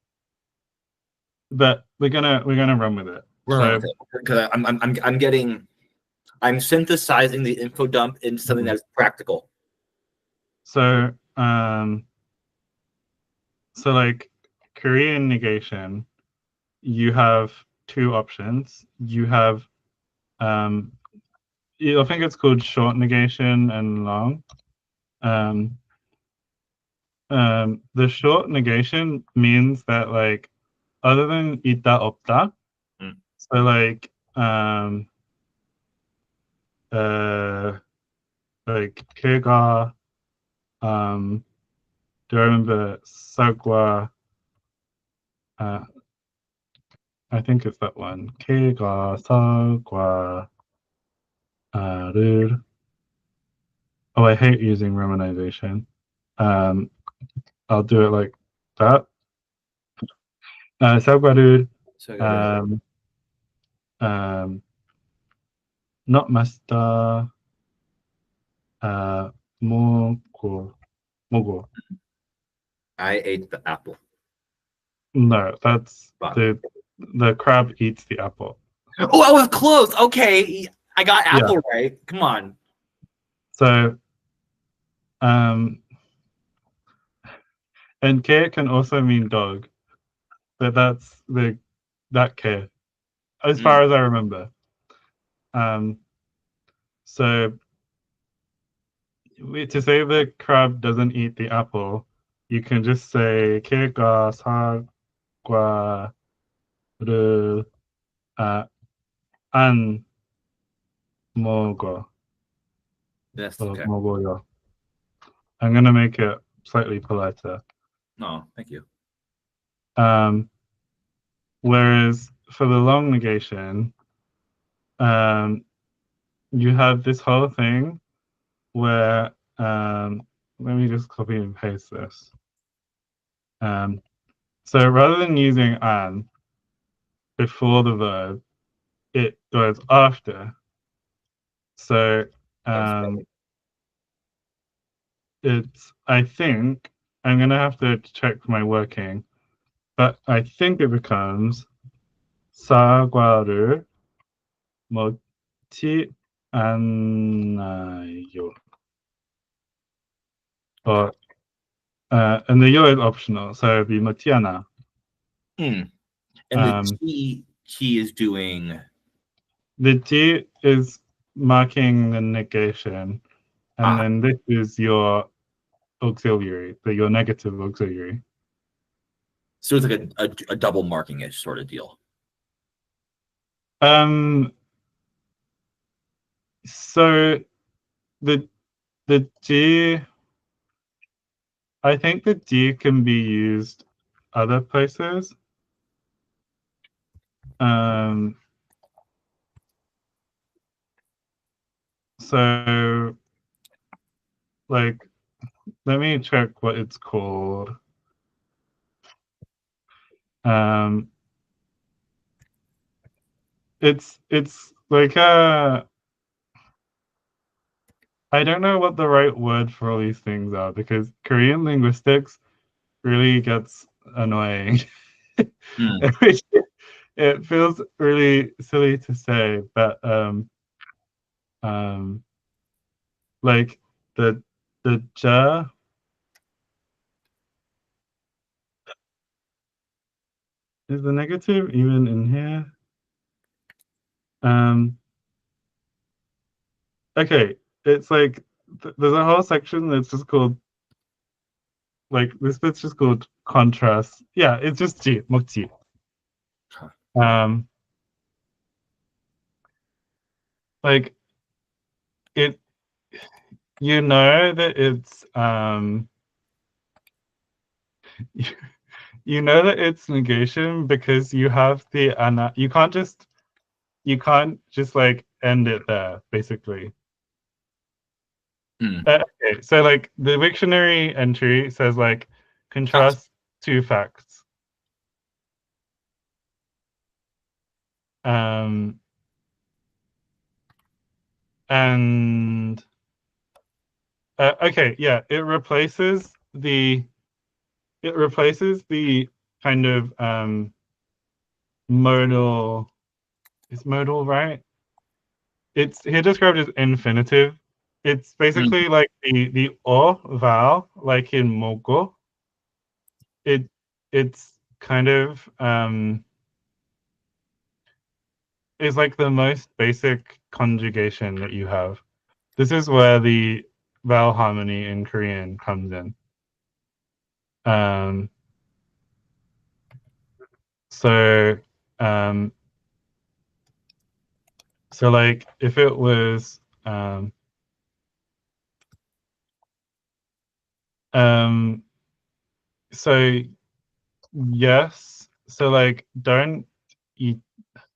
but we're gonna run with it. Because I'm synthesizing the info dump into something that's practical. So so like Korean negation, you have two options. You have I think it's called short negation and long. The short negation means that like other than 있다 없다, so like like 걔가 do I remember sagwa I think it's that one. 걔가 사과를 Oh, I hate using romanization. I'll do it like that. 사과를 not 맛있다 먹고 I ate the apple. No, that's Wow. the crab eats the apple. Oh, I was close. Okay, I got apple right. Come on. So, and K can also mean dog, but that's that K, as far as I remember. So to say the crab doesn't eat the apple, you can just say K가 사과를 안 먹어. Yes. Okay. 먹어요. I'm gonna make it slightly politer. No, thank you. Whereas for the long negation, you have this whole thing where let me just copy and paste this. So rather than using an before the verb, it goes after. So it's I think I'm gonna have to check my working, but I think it becomes 사과를 먹지 않아요. Or and the yo is optional, so it'd be 먹지 않아. And the T is doing. The T is marking the negation, and then this is your auxiliary, your negative auxiliary. So it's like a double marking-ish sort of deal. So the D, I think the D can be used other places. So like, let me check what it's called. It's like I don't know what the right word for all these things are because Korean linguistics really gets annoying. Which it feels really silly to say, but like the ja is the negative even in here. Okay, it's like there's a whole section that's just called like this bit's just called contrast. Yeah, it's just G, 먹지. Like it, you know that it's you know that it's negation because you have the you can't just like end it there basically. Okay, so like the dictionary entry says like contrast two facts. And okay, yeah, it replaces the kind of modal. Is modal right? It's here described as infinitive. It's basically like the o vowel, like in mogo. It's kind of is like the most basic conjugation that you have. This is where the vowel harmony in Korean comes in. So um, so like if it was so yes, so like don't eat.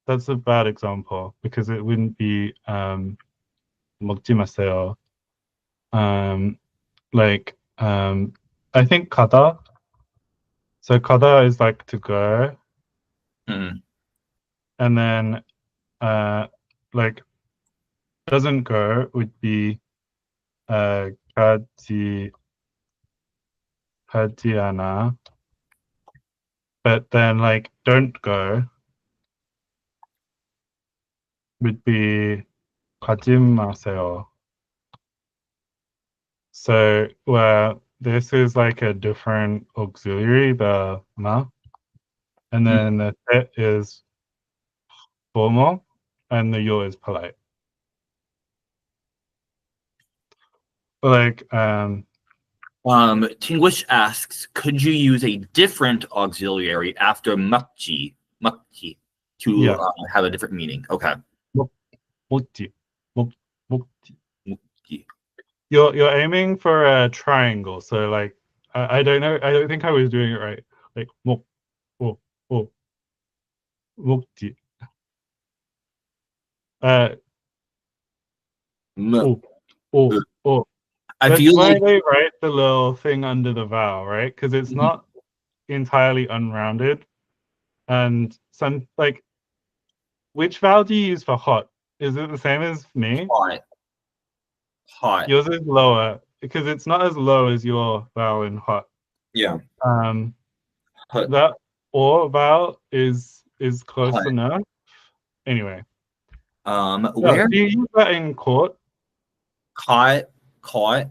That's a bad example because it wouldn't be 먹지 마세요. Like I think 가다. So 가다 is like to go, and then like doesn't go would be 가지 가지 않아. But then like don't go would be 가지 마세요. So this is like a different auxiliary, the ma, and then the it is formal, and the yo is polite. Like Tinglish asks, could you use a different auxiliary after makji to have a different meaning? Okay. 먹지, 먹지. Mukji. You're aiming for a triangle, so like I don't know. I don't think I was doing it right. Like oh, 먹지. Oh, oh. I That's feel why like they write the little thing under the vowel, right? Because it's not entirely unrounded. And some like, which vowel do you use for hot? Is it the same as me? hot. Yours is lower because it's not as low as your vowel in hot. Yeah. That or vowel is close hot. enough. Anyway. Where do you use that in court? Caught.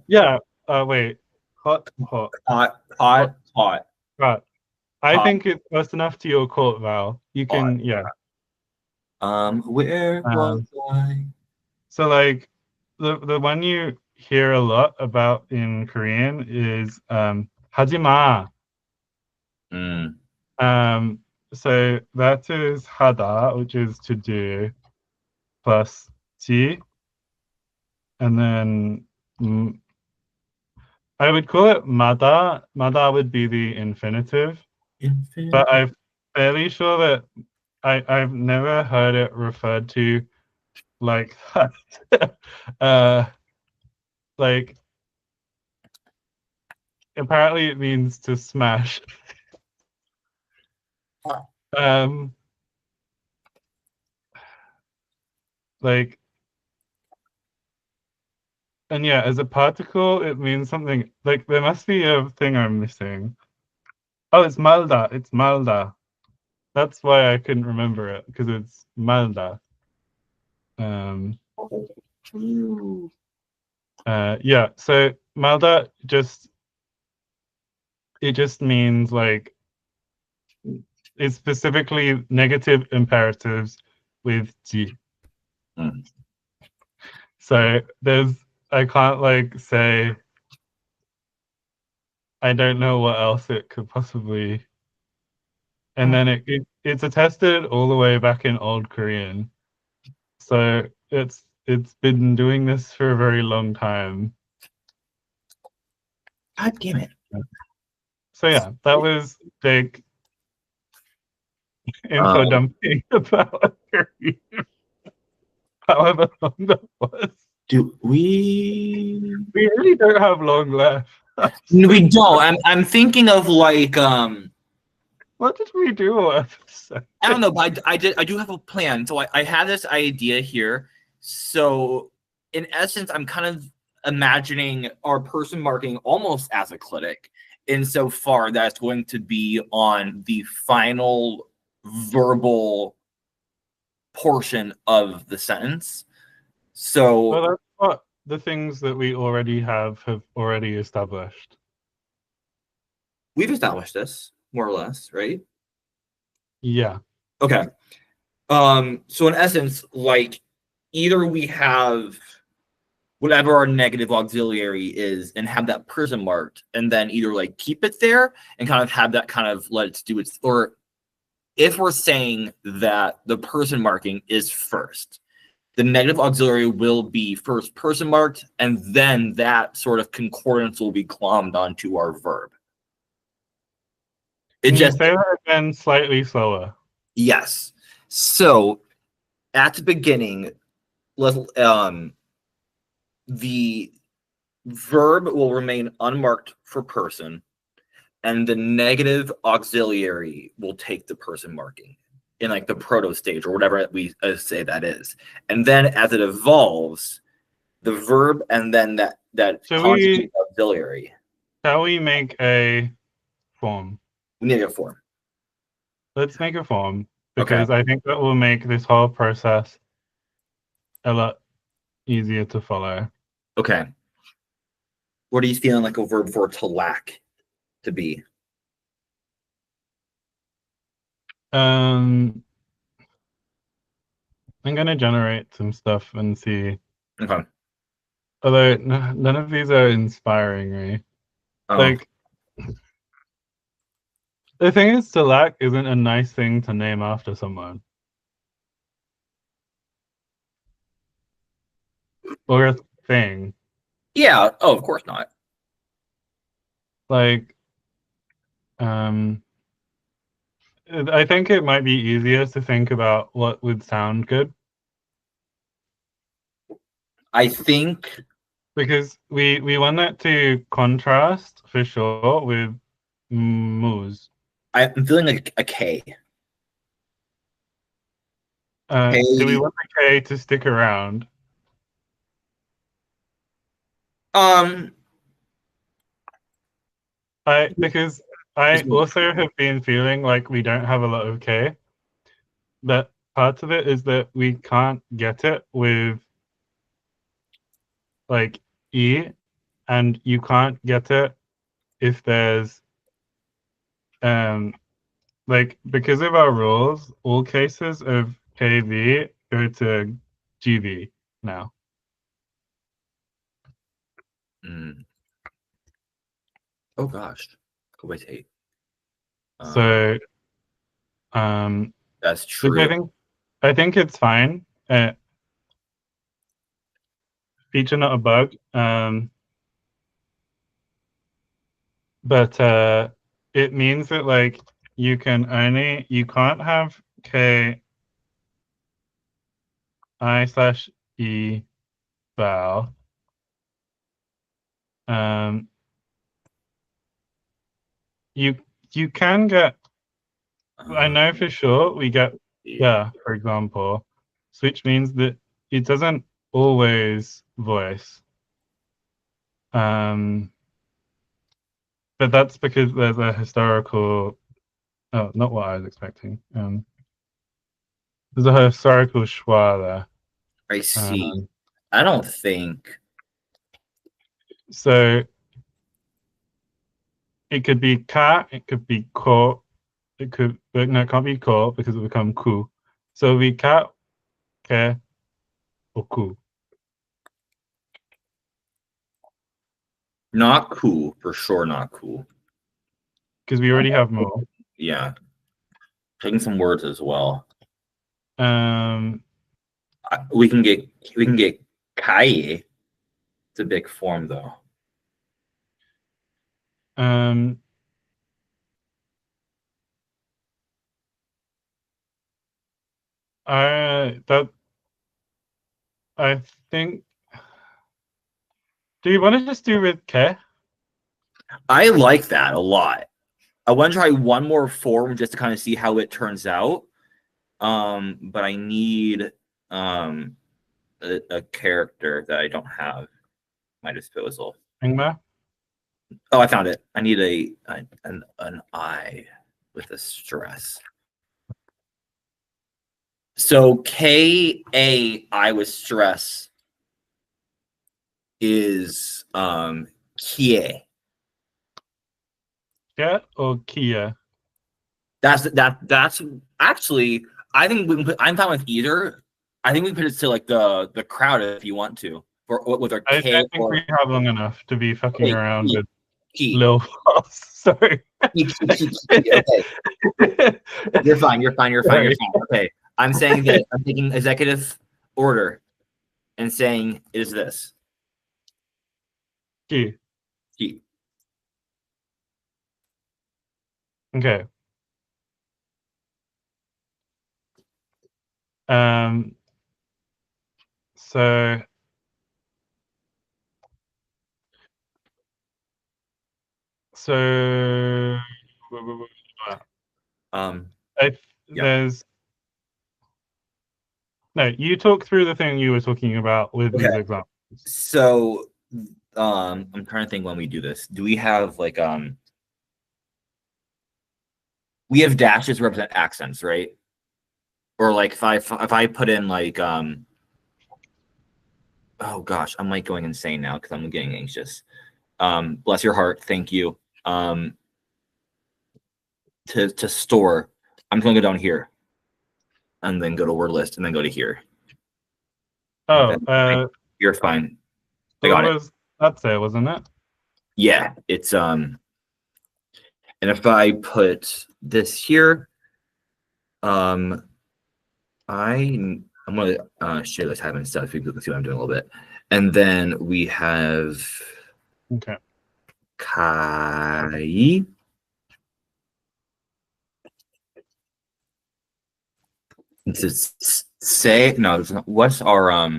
Yeah. Wait. Hot. Right. I think it's close enough to your court vowel. You can, yeah. Where was I? So like the one you hear a lot about in Korean is 하지마. So that is hada, which is to do, plus ji. and then I would call it mada. Mada would be the infinitive, but I'm fairly sure that I've never heard it referred to like that. Like apparently it means to smash. Um, like, and yeah, as a particle, it means something like there must be a thing I'm missing. Oh, it's malda. It's malda. That's why I couldn't remember it because it's malda. Um, yeah. So malda just means like it's specifically negative imperatives with G. Mm. So I can't like say I don't know what else it could possibly. And then it's attested all the way back in Old Korean. So it's been doing this for a very long time. God damn it. So yeah, that was big info dumping about Korea. However long that was. Do we? We really don't have long left. We don't. I'm thinking of like What did we do last episode? I don't know, but I do have a plan. So I have this idea here. So in essence, I'm kind of imagining our person marking almost as a clitic, insofar that it's going to be on the final verbal portion of the sentence. So Well, that's what the things that we already have already established. we've established this, more or less, right? Yeah. Okay. So in essence, like either we have whatever our negative auxiliary is and have that person marked, and then either like keep it there and kind of have that kind of let it do its, or if we're saying that the person marking is first, the negative auxiliary will be first person marked, and then that sort of concordance will be glommed onto our verb. Can you say that again slightly slower? Yes. So at the beginning, the verb will remain unmarked for person, and the negative auxiliary will take the person marking in like the proto stage or whatever we say that is. And then as it evolves, the verb and then that conjugate auxiliary. Shall we make a form? We need a form. Let's make a form because I think that will make this whole process a lot easier to follow. Okay. What are you feeling like a verb for to lack to be? I'm gonna generate some stuff and see. Okay. Although none of these are inspiring me. Oh. Like the thing is, to lack isn't a nice thing to name after someone. Or a thing. Yeah. Oh, of course not. Like, I think it might be easier to think about what would sound good. I think because we want that to contrast for sure with moose. I'm feeling like a K. Do we want the K to stick around? Because I also have been feeling like we don't have a lot of K. But part of it is that we can't get it with like E, and you can't get it if there's like because of our rules, all cases of KV go to GV now. Oh gosh. Wait. So that's true. I think it's fine. feature, not a bug. But it means that like you can't have K I/E vowel. You can get, I know for sure we get for example, which means that it doesn't always voice. But that's because there's a historical, oh, not what I was expecting. There's a historical schwa there. I see. I don't think. So it could be ka, it could be ko, it can't be ko because it will become ku. So we ka, ke, or ku. Not cool, for sure not cool. Because we already have more. Yeah. Taking some words as well. We can get kai. It's a big form though. I think. Do you want to just do with ke? I like that a lot. I want to try one more form just to kind of see how it turns out. But I need a character that I don't have at my disposal. Ingmar? Oh, I found it. I need an I with a stress. So K-A-I with stress is Kie. Yeah, or Kia? That's actually, I think we can put, I'm fine with either. I think we can put it to like the crowd if you want to. Or with our I K don't think we have long enough to be fucking around with Lil Foss. Sorry. Okay. You're fine. Okay. I'm saying that I'm taking executive order and saying it is this. Key. Key. Okay. So there's no, you talk through the thing you were talking about with these examples. So I'm trying to think when we do this. Do we have like we have dashes represent accents, right? Or like if I put in like oh gosh, I'm like going insane now because I'm getting anxious. Bless your heart, thank you. To store, I'm gonna go down here and then go to word list and then go to here. Oh, you're fine. I got it. That's it, wasn't it? Yeah, it's and if I put this here, I'm gonna share this having stuff so you can see what I'm doing a little bit. And then we have Kai. It's say no, what's our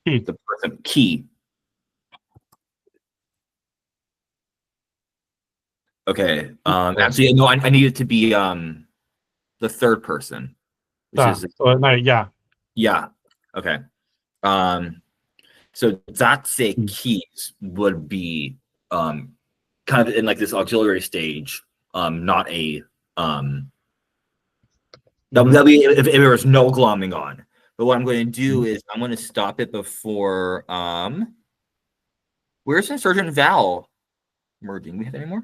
key. The person key. Okay. Actually no, I need it to be the third person. Which is no, yeah. Yeah. Okay. So that say keys would be kind of in like this auxiliary stage, not a that'd be if there was no glomming on. But what I'm going to do is I'm going to stop it before where's insurgent vowel merging? We have any more?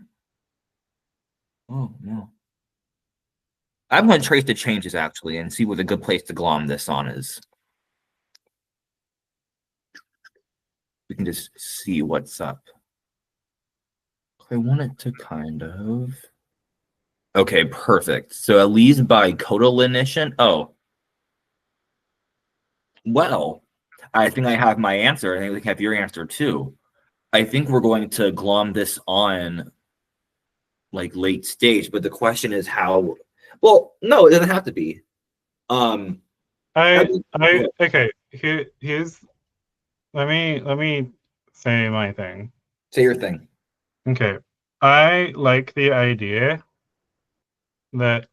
Oh no. I'm going to trace the changes actually and see what a good place to glom this on is. We can just see what's up. I want it to kind of. Okay, perfect. So at least by codalinition. Oh. Well, I think I have my answer. I think we have your answer too. I think we're going to glom this on like late stage, but the question is how. Well, no, it doesn't have to be. Okay. Here's let me say my thing. Say your thing. Okay, I like the idea that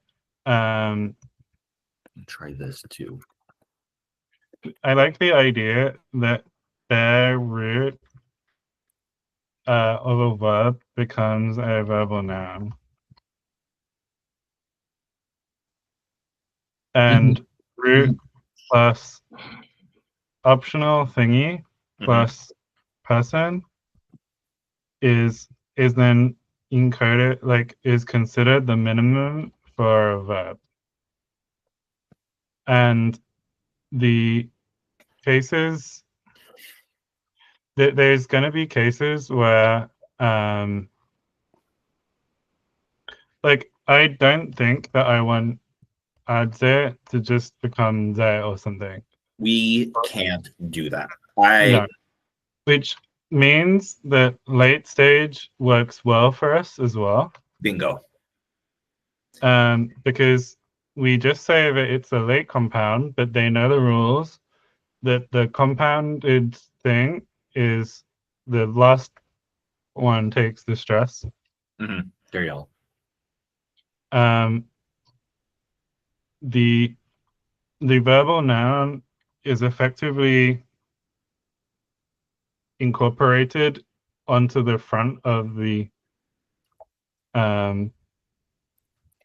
Try this too. I like the idea that the root of a verb becomes a verbal noun, and root plus optional thingy plus person is then encoded, like is considered the minimum for a verb. And the cases there's going to be cases where like I don't think that I want adze to just become ze or something. We can't do that. No. Which means that late stage works well for us as well. Bingo. Because we just say that it's a late compound, but they know the rules that the compounded thing is the last one takes the stress. There you go. The verbal noun is effectively incorporated onto the front of the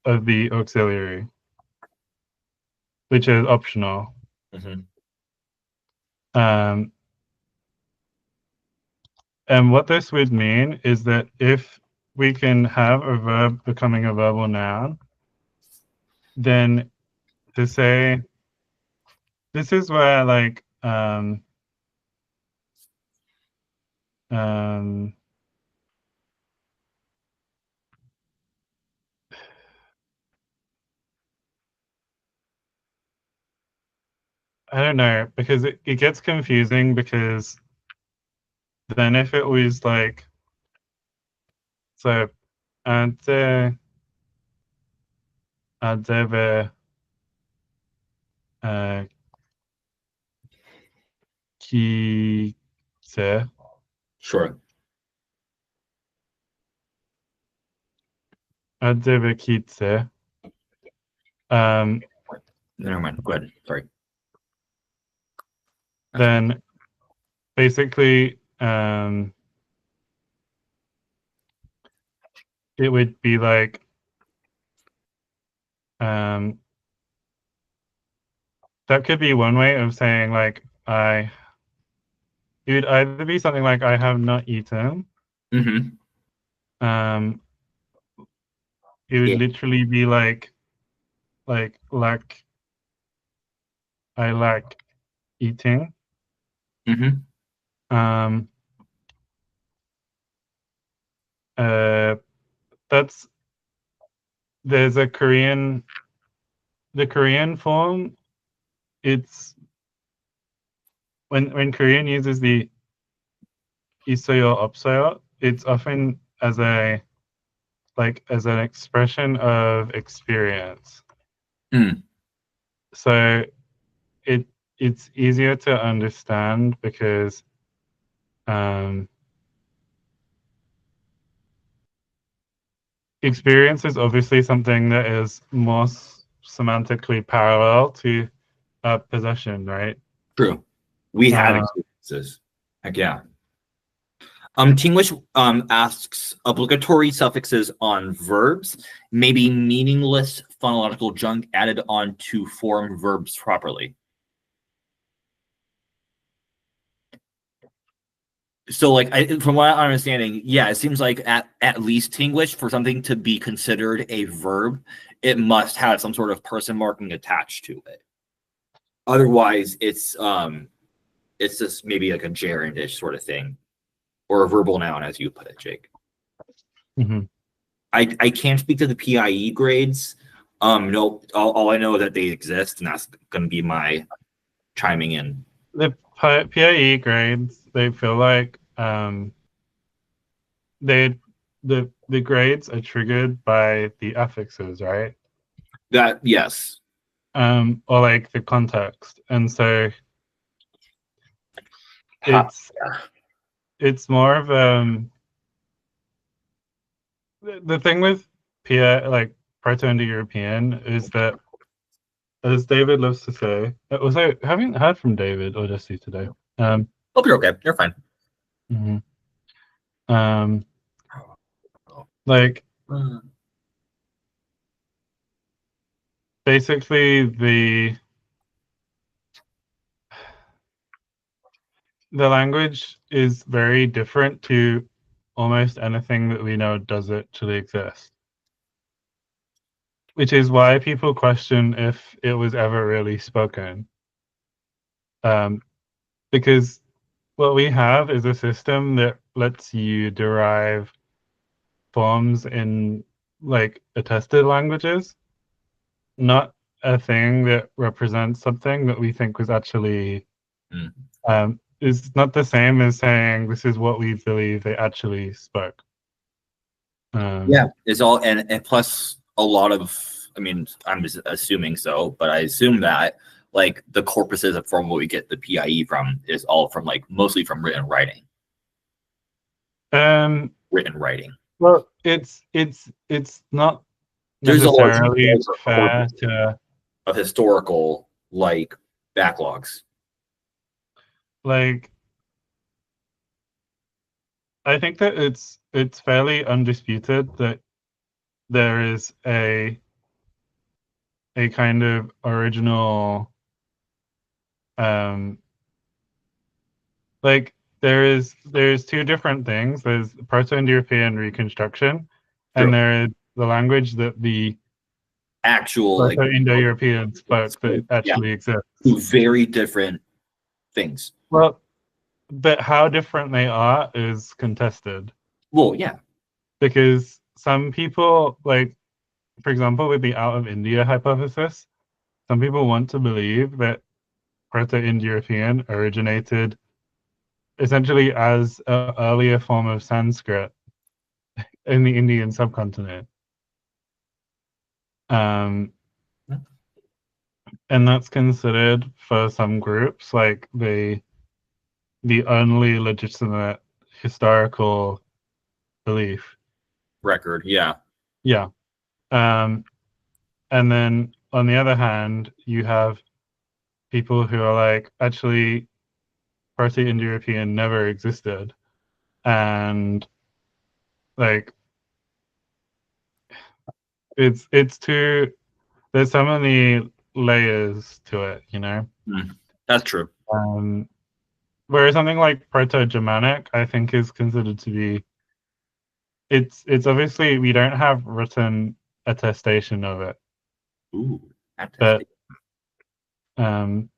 auxiliary, which is optional. And what this would mean is that if we can have a verb becoming a verbal noun, then to say this is where like I don't know, because it gets confusing, because then if it was like, so adze adzeve kitse. Sure. Adzeve kitse. Never mind. Go ahead. Sorry. Then basically it would be like that could be one way of saying like it would either be something like I have not eaten. It would literally be like I lack eating. There's a Korean, the Korean form, it's when Korean uses the 있어요 없어요, it's often as an expression of experience. So it's easier to understand because experience is obviously something that is more semantically parallel to possession, right? True. We had experiences. Heck yeah. Tinglish asks, obligatory suffixes on verbs may be meaningless phonological junk added on to form verbs properly. So, like, from what I'm understanding, yeah, it seems like at least Tinglish, for something to be considered a verb, it must have some sort of person marking attached to it. Otherwise, it's just maybe like a gerundish sort of thing, or a verbal noun, as you put it, Jake. I can't speak to the PIE grades. No, all I know is that they exist, and that's going to be my chiming in. The PIE grades, they feel like they the grades are triggered by the affixes, right? That yes. Or like the context. And so Ha- it's more of the thing with PIE, like Proto-Indo-European, is that, as David loves to say, also haven't heard from David or Jesse today. Hope you're okay. You're fine. Mhm. Like basically the language is very different to almost anything that we know does actually exist. Which is why people question if it was ever really spoken. Um, because what we have is a system that lets you derive forms in like attested languages, not a thing that represents something that we think was actually Mm. is not the same as saying this is what we believe they actually spoke. Yeah, it's all and plus a lot of. I mean, I'm just assuming so, but I assume that like the corpuses from what we get the PIE from is all from like mostly from written writing. Written writing. Well, it's not There's a large necessarily fair corpus to of historical like backlogs. like. I think that it's fairly undisputed that there is a kind of original um like there's two different things. There's Proto-Indo-European reconstruction, and True. there is the language that the Actual like Proto-Indo-Europeans spoke that yeah, actually exists. two very different things. Well, but how different they are is contested Well, yeah. because some people, like for example, with the out of India hypothesis, some people want to believe that Proto-Indo-European originated essentially as an earlier form of Sanskrit in the Indian subcontinent. Um, and that's considered for some groups like the only legitimate historical belief. Record, yeah. Yeah. Um, and then on the other hand, you have people who are like, actually, Proto-Indo-European never existed. And like it's too there's so many layers to it, you know. That's true. Um, whereas something like Proto-Germanic, I think, is considered to be it's obviously we don't have written attestation of it, Ooh, but attestation. um,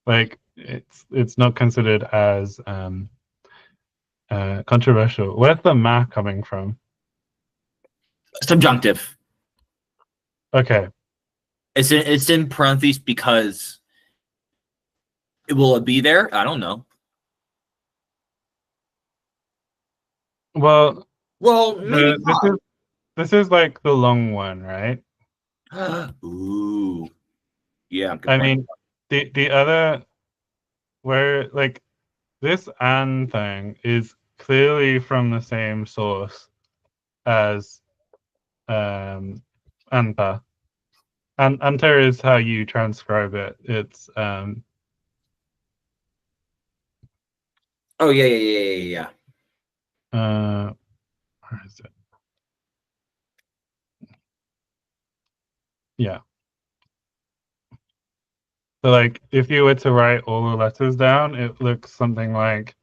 like it's not considered as controversial. Where's the ma coming from? Subjunctive. Okay, It's in parentheses because will it be there? I don't know. well, Well, maybe this is like the long one, right? not. Ooh, yeah, good I point. mean, the other where like this "and" thing is clearly from the same source as "anta." And "anta" is how you transcribe it. It's Oh yeah, yeah, yeah, yeah, yeah. where is it? Yeah. So like if you were to write all the letters down, it looks something like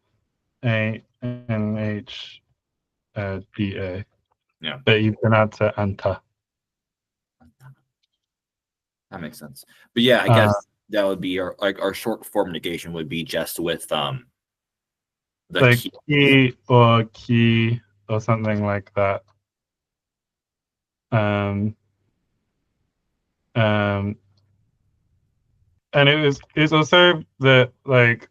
A-N-H D-A. Yeah, But you pronounce it "anta." that makes sense. But yeah, I Uh, guess that would be our short form negation would be just with the like key. "ki" or "ki" or something like that. Um, um, and it's also that like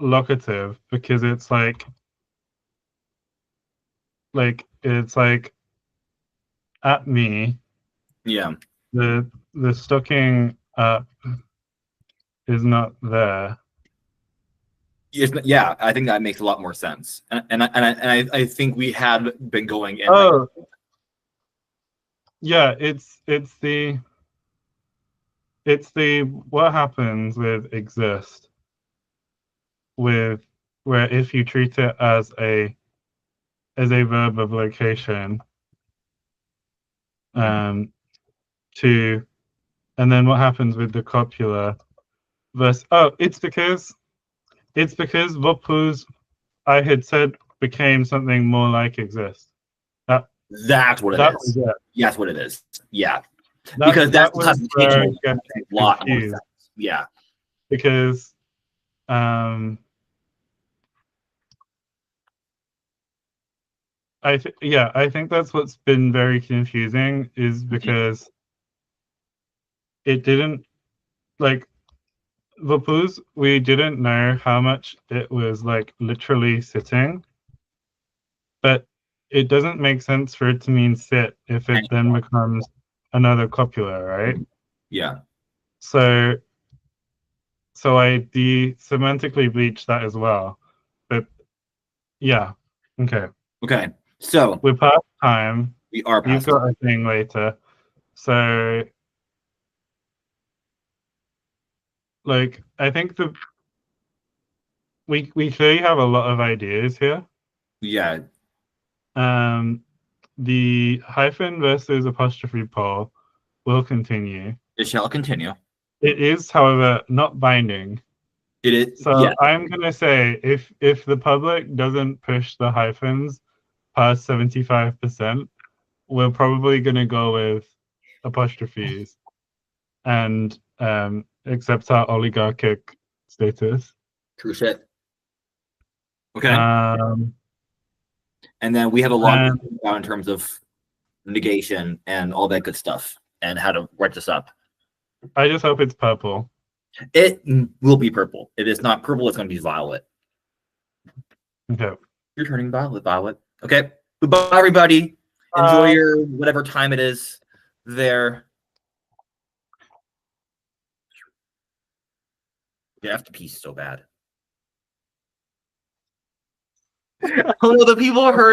locative because it's like it's like at me. Yeah. The stocking is not there. Yeah, I think that makes a lot more sense, and I think we had been going in. Oh, yeah, it's the what happens with exist with where if you treat it as a verb of location to and then what happens with the copula verse it's because Vopuz I had said became something more like exist. That's what it That is. was it. That's what it is. Yeah, That because that's the was where classification. it gets A lot more confused. sense. Yeah, Because I think that's what's been very confusing is because it didn't like Vapuz, we didn't know how much it was like literally sitting, but it doesn't make sense for it to mean sit if it then becomes another copula, right? Yeah. So I semantically bleached that as well. But yeah. Okay. Okay. So We're past time. we are You've past. got a thing later. So like I think we clearly have a lot of ideas here. Yeah. The hyphen versus apostrophe poll will continue. It shall continue. It is, however, not binding. It is. So Yeah. I'm gonna say if the public doesn't push the hyphens past 75%, we're probably gonna go with apostrophes and accept our oligarchic status. True shit. Okay. Um, And then we have a lot and to think about in terms of negation and all that good stuff and how to write this up. I just hope it's purple. It will be purple. If it's not purple, it's going to be violet. Okay. You're turning violet, Violet. Okay. Goodbye, everybody. Enjoy your whatever time it is there. You have to pee so bad. Oh no, the people heard